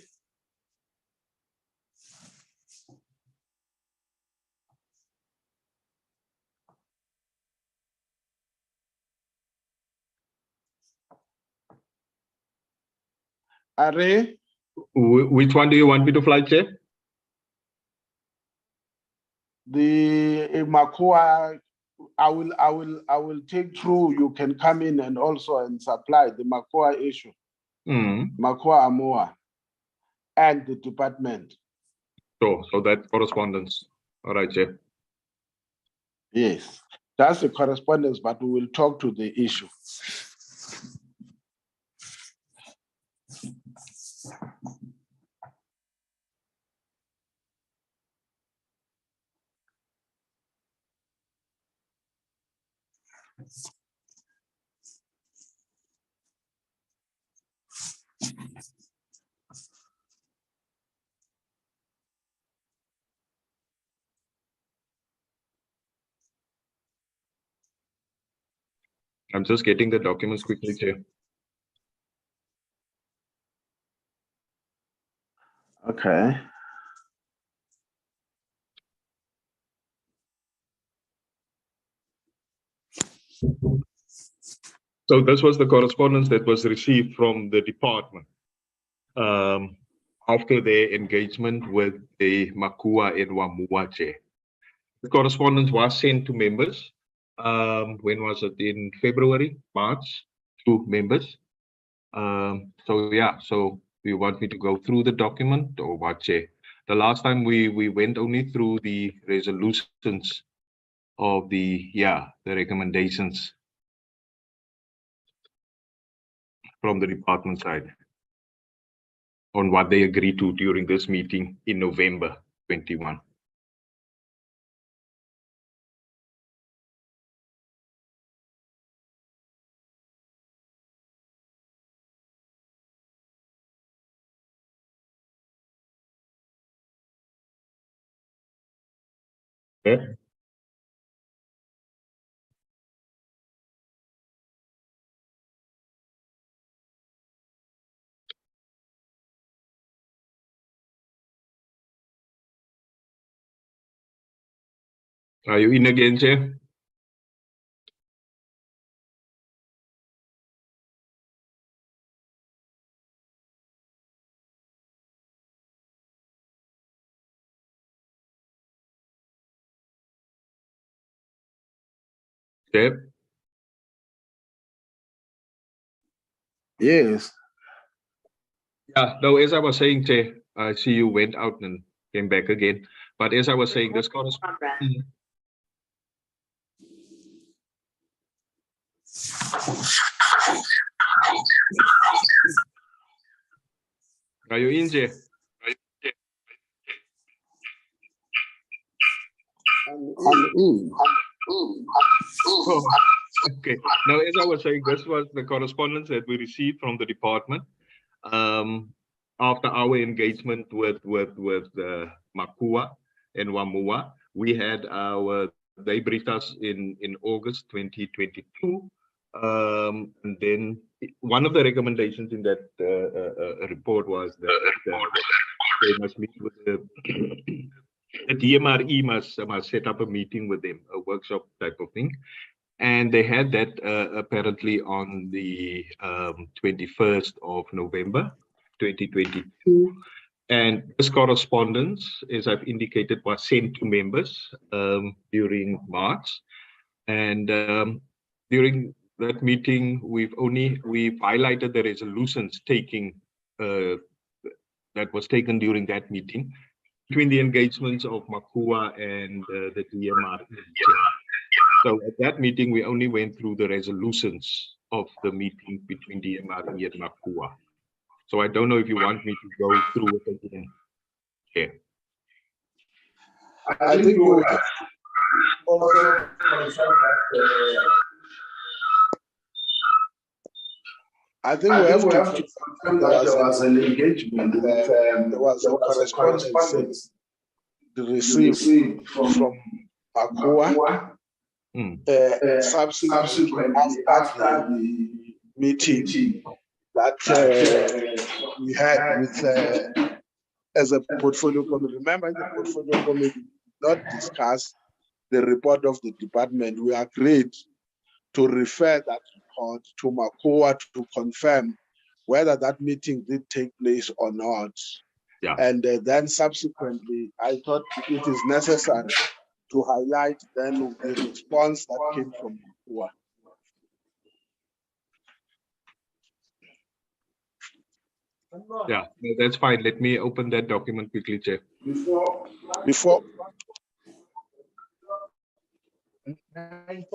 Are Which one do you want me to flag, Chair? the MACUA, I will take through. You can come in and also supply the MACUA issue, MACUA WAMUA, and the department. So that correspondence. All right, Chair. Yes, that's the correspondence, but we will talk to the issue. I'm just getting the documents quickly, Chair. Okay. So this was the correspondence that was received from the department after their engagement with the MACUA and WAMUA, Chair. The correspondence was sent to members. When was it? In February, March, to members. So yeah, so you want me to go through the document or what, Chair? The last time we went only through the resolutions of the recommendations from the department side on what they agreed to during this meeting in November 21. Okay. Are you in again, Chair? Chair? Yes. Yeah, no, as I was saying, Chair, I see you went out and came back again. But as I was saying, this correspondence. Are you in, Chair? Oh, okay. Now, as I was saying, this was the correspondence that we received from the department after our engagement with MACUA and WAMUA. We had they briefed us in August 2022. And then one of the recommendations in that report was that they must meet with the DMRE must set up a meeting with them, a workshop type of thing. And they had that apparently on the 21st of November, 2022. And this correspondence, as I've indicated, was sent to members during March. And during that meeting, we've highlighted the resolutions that was taken during that meeting between the engagements of MACUA and the DMRE. So at that meeting, we only went through the resolutions of the meeting between DMRE and MACUA. So I don't know if you want me to go through it again. Okay. I think we will also confirm that. I think we have to confirm that there was an engagement. There was a correspondence received from MACUA. Subsequent after the meeting that we had with as a portfolio committee. Remember, the portfolio committee did not discuss the report of the department. We agreed to refer that report to MACUA to confirm whether that meeting did take place or not. Yeah. And then subsequently, I thought it is necessary to highlight then the response that came from MACUA. Yeah, no, that's fine. Let me open that document quickly, Chair. Before.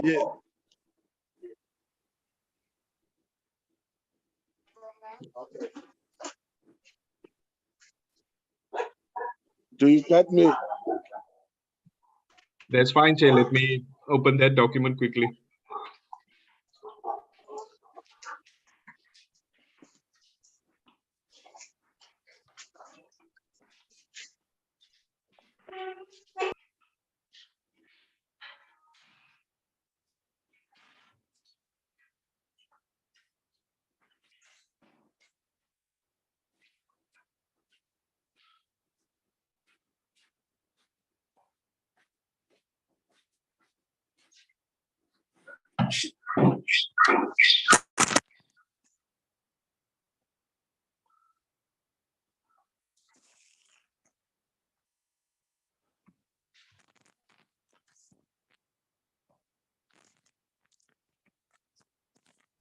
Yeah. Okay. Do you get me? That's fine, Chair. Let me open that document quickly.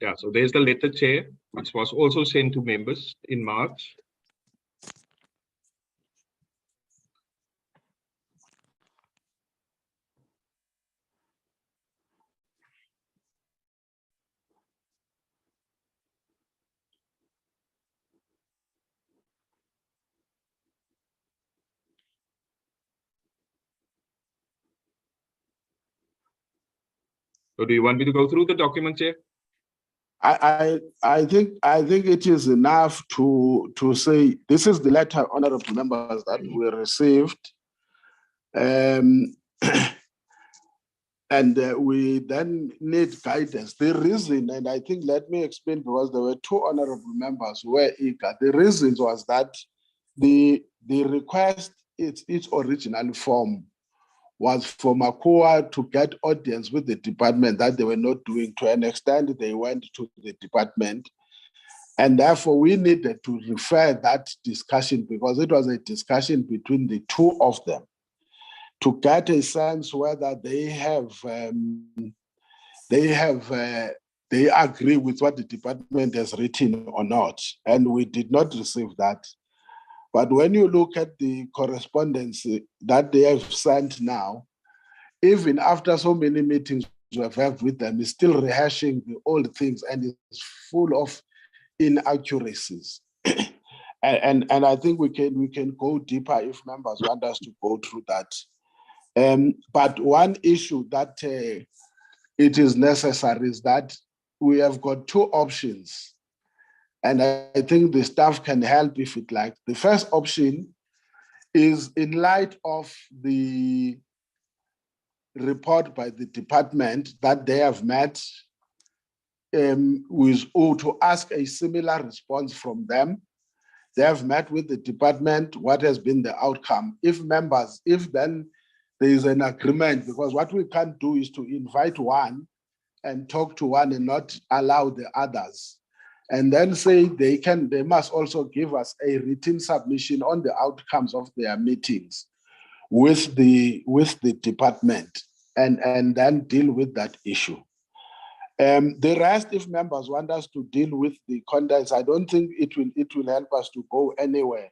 Yeah, so there's the letter, Chair, which was also sent to members in March. So do you want me to go through the document, Chair? I think it is enough to say this is the letter, honorable members, that we received, and we then need guidance. The reason, and I think let me explain, because there were two honorable members who were eager. The reason was that the request, its original form, was for MACUA to get audience with the department that they were not doing. To an extent, they went to the department. And therefore, we needed to refer that discussion, because it was a discussion between the two of them, to get a sense whether they agree with what the department has written or not. And we did not receive that. But when you look at the correspondence that they have sent now, even after so many meetings we have had with them, it's still rehashing the old things, and it's full of inaccuracies. and I think we can go deeper if members want us to go through that. But one issue that it is necessary is that we have got two options. And I think the staff can help if it likes. The first option is, in light of the report by the department that they have met with O, to ask a similar response from them. They have met with the department. What has been the outcome? If then there is an agreement, because what we can't do is to invite one and talk to one and not allow the others, and then say they must also give us a written submission on the outcomes of their meetings with the department, and then deal with that issue. The rest, if members want us to deal with the contents, I don't think it will help us to go anywhere.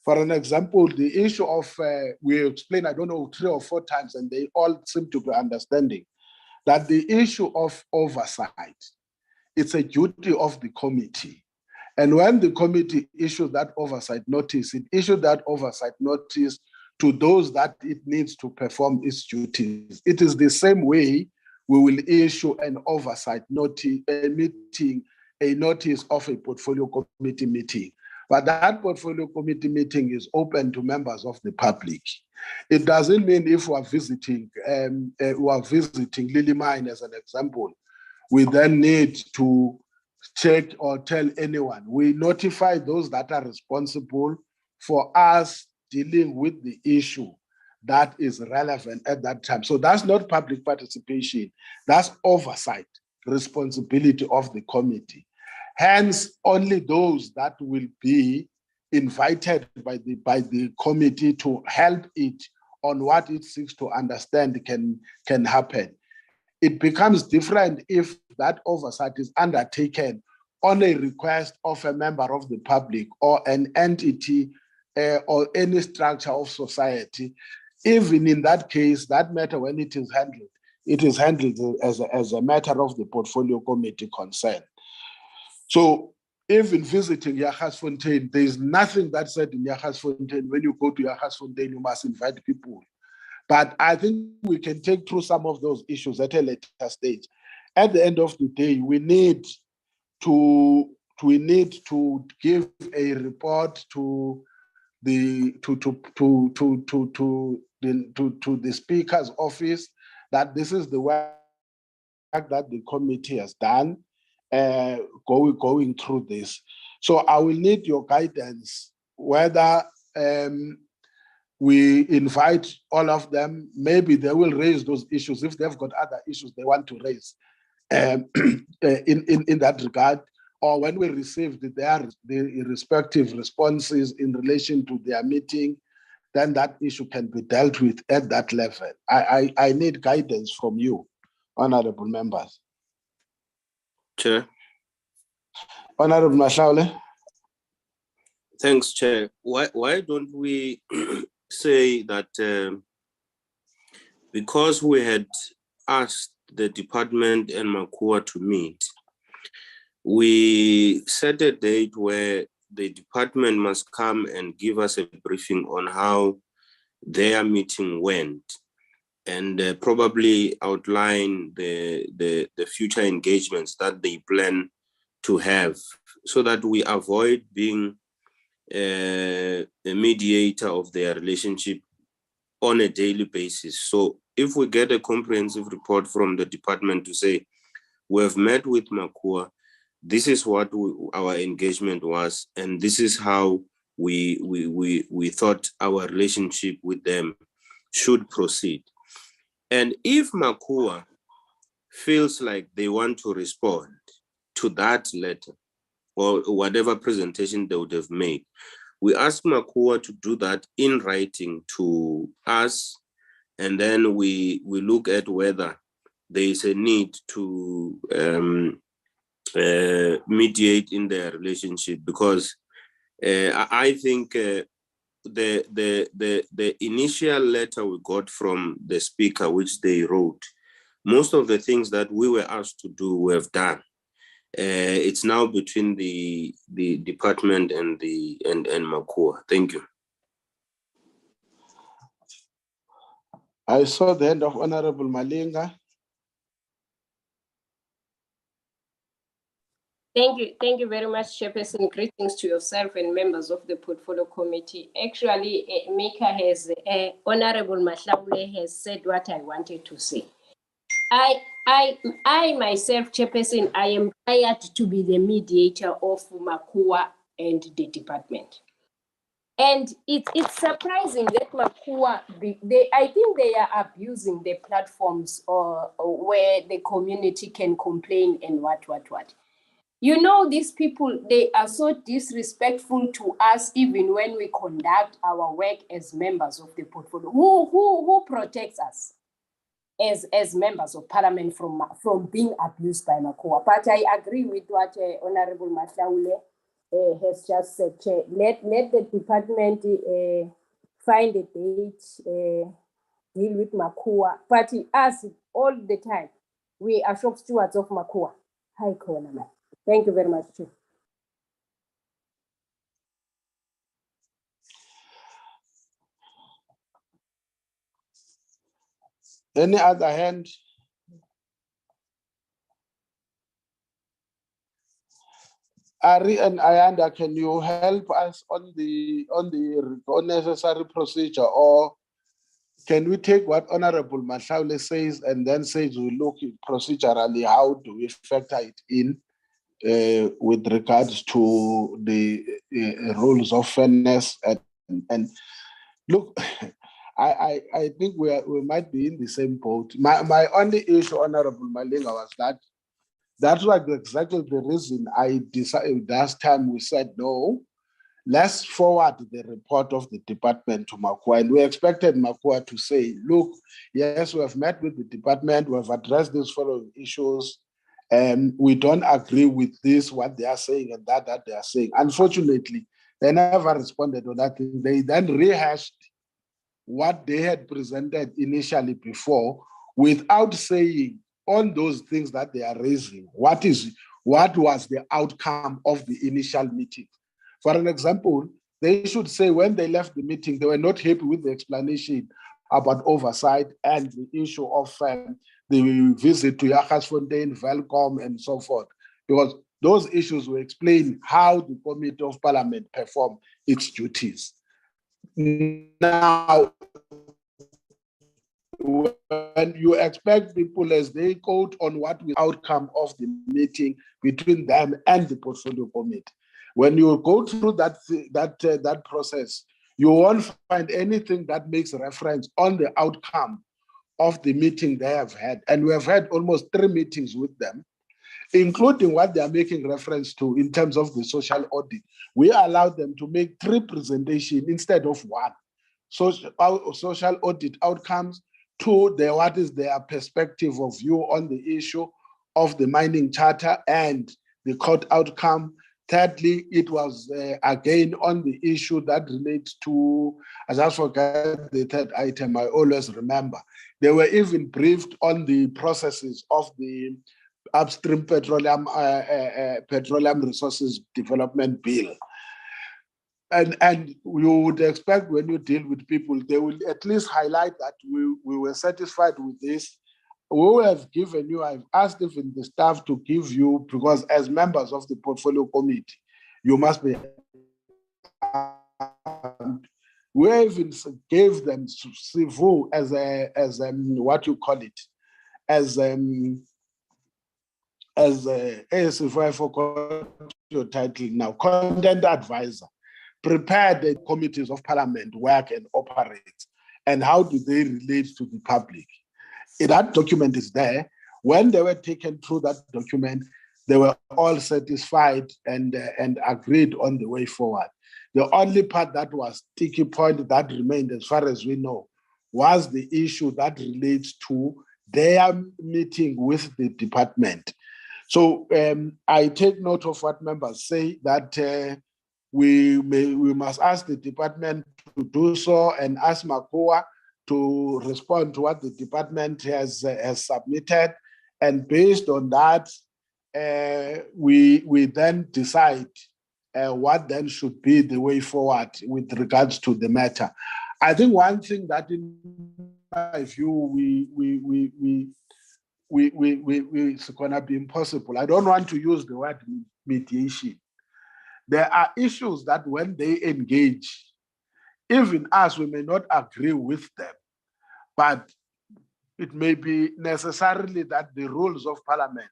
For an example, the issue of, we explained, I don't know, 3 or 4 times, and they all seem to be understanding that the issue of oversight, it's a duty of the committee. And when the committee issued that oversight notice, it issued that oversight notice to those that it needs to perform its duties. It is the same way we will issue an oversight notice, a notice of a portfolio committee meeting. But that portfolio committee meeting is open to members of the public. It doesn't mean if we are visiting Lily Mine, as an example, we then need to check or tell anyone. We notify those that are responsible for us dealing with the issue that is relevant at that time. So that's not public participation, that's oversight, responsibility of the committee. Hence, only those that will be invited by the committee to help it on what it seeks to understand can happen. It becomes different if that oversight is undertaken on a request of a member of the public or an entity or any structure of society. Even in that case, that matter, when it is handled as a matter of the portfolio committee concern. So even visiting Jagersfontein, there is nothing that said in Jagersfontein, when you go to Jagersfontein, you must invite people. But I think we can take through some of those issues at a later stage. At the end of the day, we need to give a report to the Speaker's office that this is the work that the committee has done going through this. So I will need your guidance whether we invite all of them. Maybe they will raise those issues if they've got other issues they want to raise in that regard, or when we receive the respective responses in relation to their meeting, then that issue can be dealt with at that level. I need guidance from you, honorable members. Chair. Honorable Mashaule. Thanks, Chair. Why don't we say that because we had asked the department and MACUA to meet, we set a date where the department must come and give us a briefing on how their meeting went, and probably outline the future engagements that they plan to have, so that we avoid being a mediator of their relationship on a daily basis. So if we get a comprehensive report from the department to say, we have met with MACUA, this is what our engagement was, and this is how we thought our relationship with them should proceed. And if MACUA feels like they want to respond to that letter or whatever presentation they would have made, we ask MACUA to do that in writing to us, and then we look at whether there is a need to mediate in their relationship, because I think the initial letter we got from the Speaker, which they wrote, most of the things that we were asked to do, we have done. It's now between the department and MACUA. Thank you. I saw the hand of Honorable Malinga. Thank you very much, Chairperson. Greetings to yourself and members of the Portfolio Committee. Actually, Honorable Mahlaule has said what I wanted to say. I myself, Chairperson, I am hired to be the mediator of MACUA and the department. And it's surprising that MACUA, I think they are abusing the platforms where the community can complain and what. You know, these people, they are so disrespectful to us even when we conduct our work as members of the portfolio. Who protects us as members of parliament from being abused by MACUA? But I agree with what Honorable Mahlaule has just said. Let the department find a date, deal with MACUA. But us, all the time, we are shop stewards of MACUA. Hi, Corona. Thank you very much, Chief. Any other hand? Ari and Ayanda, can you help us on the necessary procedure, or can we take what Honorable Mahlaule says and then say we look procedurally how do we factor it in with regards to the rules of fairness and look, I think we might be in the same boat. My only issue, Honorable Malinga, was that That was exactly the reason I decided last time we said, no, let's forward the report of the department to MACUA. And we expected MACUA to say, look, yes, we have met with the department, we have addressed these following issues, and we don't agree with this, what they are saying, and that they are saying. Unfortunately, they never responded to that thing. They then rehashed what they had presented initially before without saying on those things that they are raising, what was the outcome of the initial meeting. For an example, they should say when they left the meeting, they were not happy with the explanation about oversight and the issue of the visit to Jagersfontein, Welkom, and so forth, because those issues will explain how the Committee of Parliament performed its duties. Now, when you expect people as they quote on what the outcome of the meeting between them and the portfolio committee, when you go through that process, you won't find anything that makes reference on the outcome of the meeting they have had. And we have had almost 3 meetings with them, including what they are making reference to in terms of the social audit. We allowed them to make 3 presentations instead of 1. Social audit outcomes, 2, what is their perspective of view on the issue of the mining charter and the court outcome. Thirdly, it was again on the issue that relates to, as I forget the third item, I always remember. They were even briefed on the processes of the upstream petroleum resources development bill. And you would expect when you deal with people, they will at least highlight that we were satisfied with this. We will have given you, I've asked even the staff to give you, because as members of the portfolio committee, you must be, we even gave them Sivu as what you call it, as I forgot your title now, content advisor. Prepare the committees of parliament work and operate, and how do they relate to the public. That document is there. When they were taken through that document, they were all satisfied and agreed on the way forward. The only part that was sticky point that remained, as far as we know, was the issue that relates to their meeting with the department. So I take note of what members say, that we must ask the department to do so and ask MACUA to respond to what the department has submitted, and based on that, we then decide what then should be the way forward with regards to the matter. I think one thing that, in my view, it's going to be impossible. I don't want to use the word mediation. There are issues that when they engage, even us, we may not agree with them, but it may be necessarily that the rules of parliament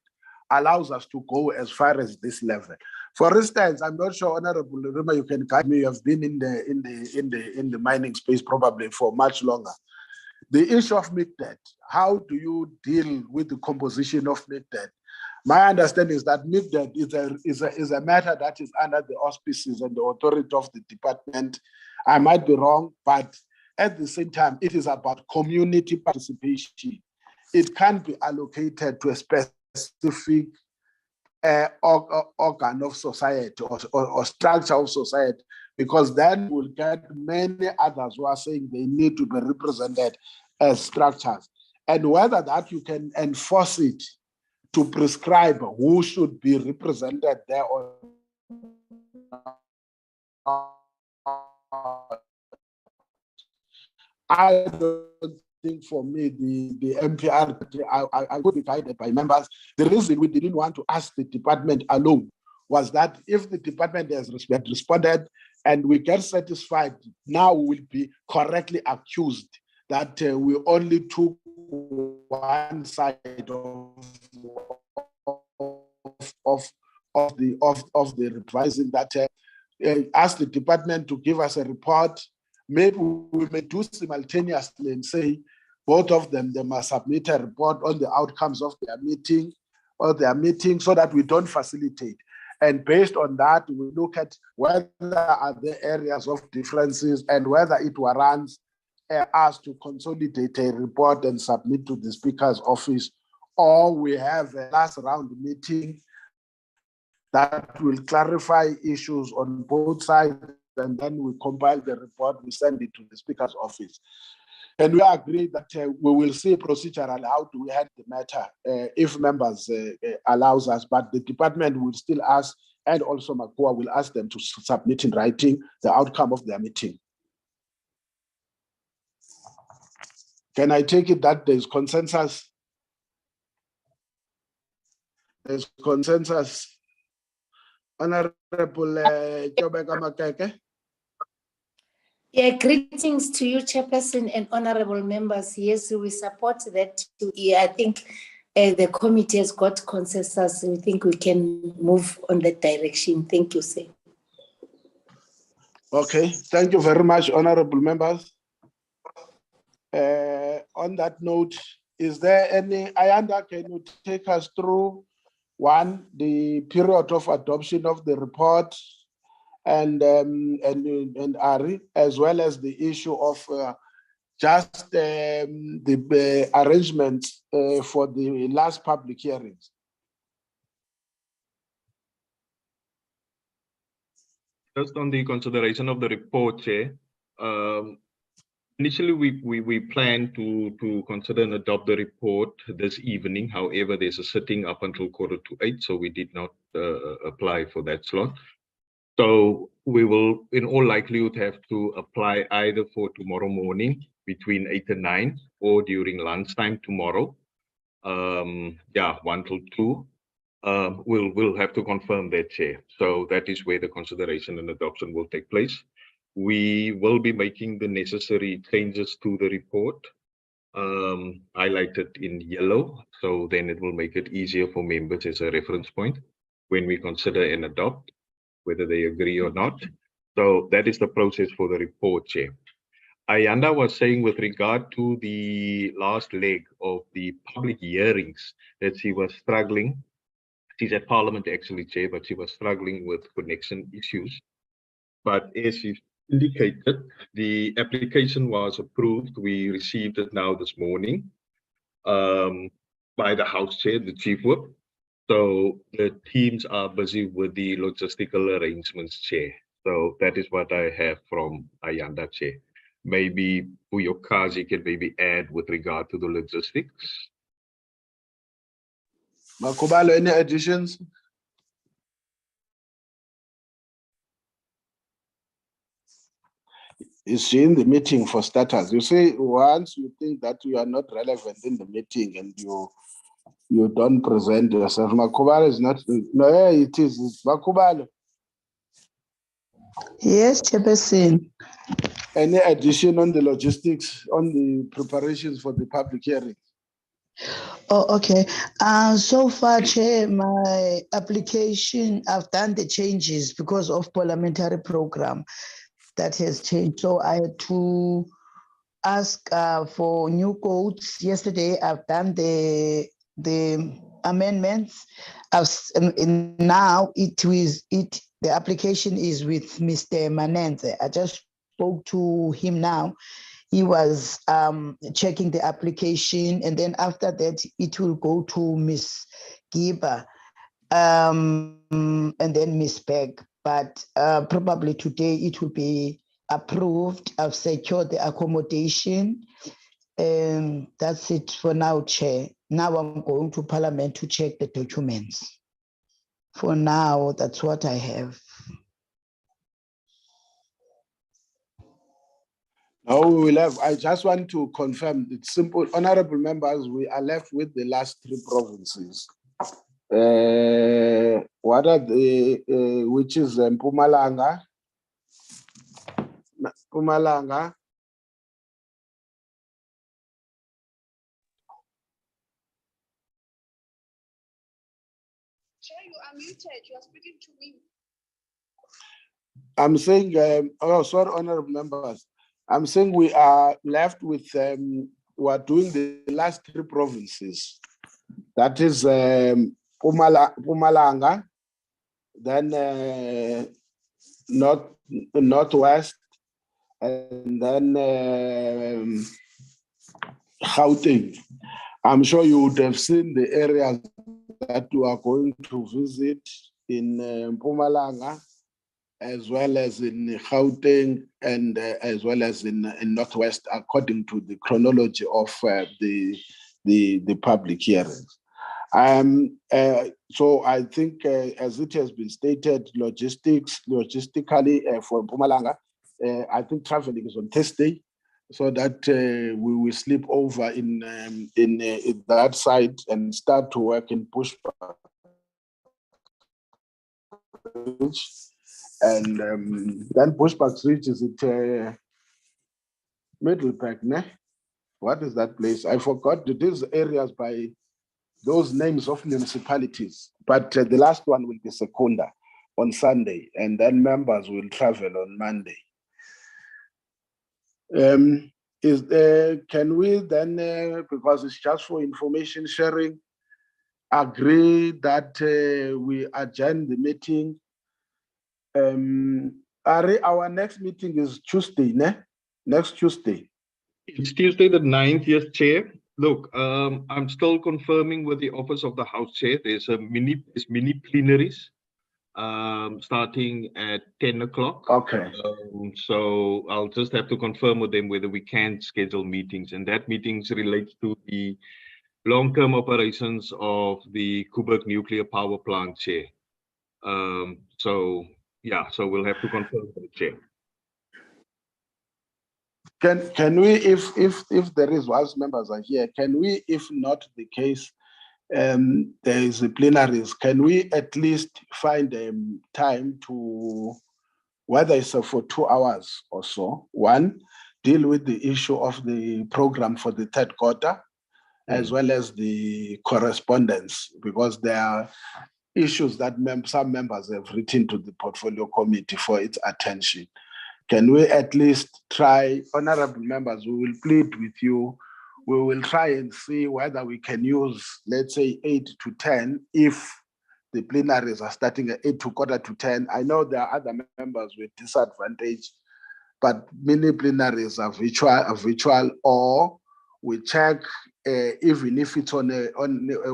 allows us to go as far as this level. For instance, I'm not sure, Honorable Rima, you can guide me. You have been in the mining space probably for much longer. The issue of MICDET, how do you deal with the composition of MICDET? My understanding is that MICDET is a matter that is under the auspices and the authority of the department. I might be wrong, but at the same time, it is about community participation. It can't be allocated to a specific organ of society or structure of society, because then we'll get many others who are saying they need to be represented as structures. And whether that you can enforce it to prescribe who should be represented there or I don't think, for me, the MPR, I would be guided by members. The reason we didn't want to ask the department alone was that if the department has responded and we get satisfied, now we will be correctly accused that we only took one side of the revising, that ask the department to give us a report. Maybe we may do simultaneously and say both of them, they must submit a report on the outcomes of their meeting, or their meetings so that we don't facilitate. And based on that, we look at whether are there areas of differences and whether it warrants us to consolidate a report and submit to the Speaker's office, or we have a last round meeting that will clarify issues on both sides, and then we compile the report, we send it to the Speaker's office. And we agree that we will see procedural how do we handle the matter if members allows us, but the department will still ask, and also MACUA will ask them to submit in writing the outcome of their meeting. Can I take it that there's consensus? There's consensus. Honorable Jobeka Makeke. Yeah, greetings to you, Chairperson and honorable members. Yes, we support that. I think the committee has got consensus. We think we can move on that direction. Thank you, sir. Okay, thank you very much, honorable members. On that note, is there any, Ayanda, can you take us through one, the period of adoption of the report, and Ari, as well as the issue of just the arrangements for the last public hearings? Just on the consideration of the report, Chair. Initially, we planned to consider and adopt the report this evening. However, there's a sitting up until 7:45, so we did not apply for that slot. So we will, in all likelihood, have to apply either for tomorrow morning between 8 and 9, or during lunchtime tomorrow. 1 till 2. We'll have to confirm that, Chair. So that is where the consideration and adoption will take place. We will be making the necessary changes to the report, highlighted in yellow. So then it will make it easier for members as a reference point when we consider and adopt, whether they agree or not. So that is the process for the report, Chair. Ayanda was saying with regard to the last leg of the public hearings that she was struggling. She's at Parliament actually, Chair, but she was struggling with connection issues. But as she indicated, the application was approved. We received it now this morning by the House Chair, the Chief Whip. So the teams are busy with the logistical arrangements, Chair. So that is what I have from Ayanda, Chair. Maybe Puyokazi can maybe add with regard to the logistics. Makubalo, any additions? Is she in the meeting for starters? You see, once you think that you are not relevant in the meeting and you don't present yourself, Makubalo is not. No, it is. It's Makubalo. Yes, Chairperson. Any addition on the logistics, on the preparations for the public hearing? Oh, okay. So far, Chair, my application, I've done the changes because of parliamentary program that has changed. So I had to ask for new codes. Yesterday, I've done the amendments. Now the application is with Mr. Manenze. I just spoke to him now. He was checking the application, and then after that, it will go to Ms. Giba and then Ms. Beck. But probably today it will be approved. I've secured the accommodation. That's it for now, Chair. Now I'm going to Parliament to check the documents. For now, that's what I have. Now we will have, I just want to confirm, it's simple. Honorable members, we are left with the last 3 provinces. What are the, which is Mpumalanga, Chair, you are muted. You are speaking to me. I'm saying, oh, sorry, honorable members. I'm saying we are left with, we are doing the last 3 provinces. That is Mpumalanga, then Northwest, and then Gauteng. I'm sure you would have seen the areas that you are going to visit in Mpumalanga, as well as in Gauteng, and as well as in Northwest, according to the chronology of the public hearings. So I think, as it has been stated, logistically for Mpumalanga, I think traveling is on Thursday, so that we will sleep over in that side and start to work in Bushbuck Ridge. And then Bushbuck Ridge is it Middleburg, ne? What is that place? I forgot. These areas by those names of municipalities, but the last one will be Secunda on Sunday, and then members will travel on Monday. Can we then, because it's just for information sharing, agree that we adjourn the meeting? Ari, our next meeting is Tuesday, ne? Next Tuesday. It's Tuesday the 9th, yes, Chair. Look, I'm still confirming with the Office of the House Chair. There's mini plenaries starting at 10 o'clock. Okay. So I'll just have to confirm with them whether we can schedule meetings, and that meetings relates to the long-term operations of the Kuburg nuclear power plant, Chair. So yeah, so we'll have to confirm with the Chair. Can we, if there is, whilst members are here, can we, if not the case, there is a plenaries, can we at least find time to, whether it's for 2 hours or so, one, deal with the issue of the program for the third quarter, as well as the correspondence, because there are issues that some members have written to the portfolio committee for its attention. Can we at least try, honorable members, we will plead with you, we will try and see whether we can use, let's say 8 to 10, if the plenaries are starting at 8 to quarter to 10. I know there are other members with disadvantage, but many plenaries are virtual, or we check, even if it's on a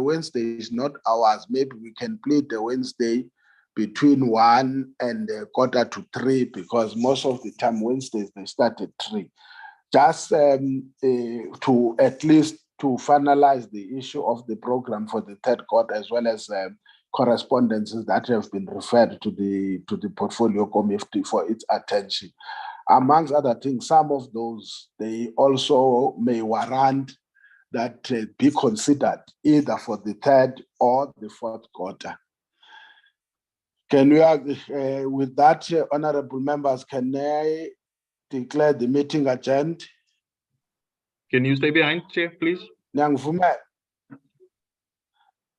Wednesday, it's not ours, maybe we can plead the Wednesday between 1 and quarter to 3, because most of the time Wednesdays they start at 3. Just to at least to finalize the issue of the program for the third quarter, as well as correspondences that have been referred to the portfolio committee for its attention. Amongst other things, some of those, they also may warrant that be considered either for the third or the fourth quarter. Can we, with that, honorable members, can I declare the meeting adjourned? Can you stay behind, Chair, please? Nyangvume,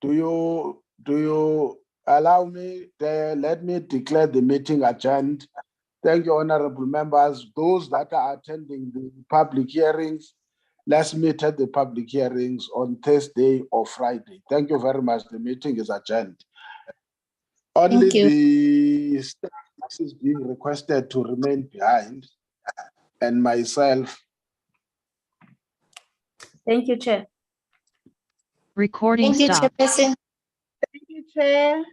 do you allow me? Let me declare the meeting adjourned. Thank you, honorable members. Those that are attending the public hearings, let's meet at the public hearings on Thursday or Friday. Thank you very much. The meeting is adjourned. Only the staff is being requested to remain behind, and myself. Thank you, Chair. Recording Thank you, stopped. Chairperson. Thank you, Chair.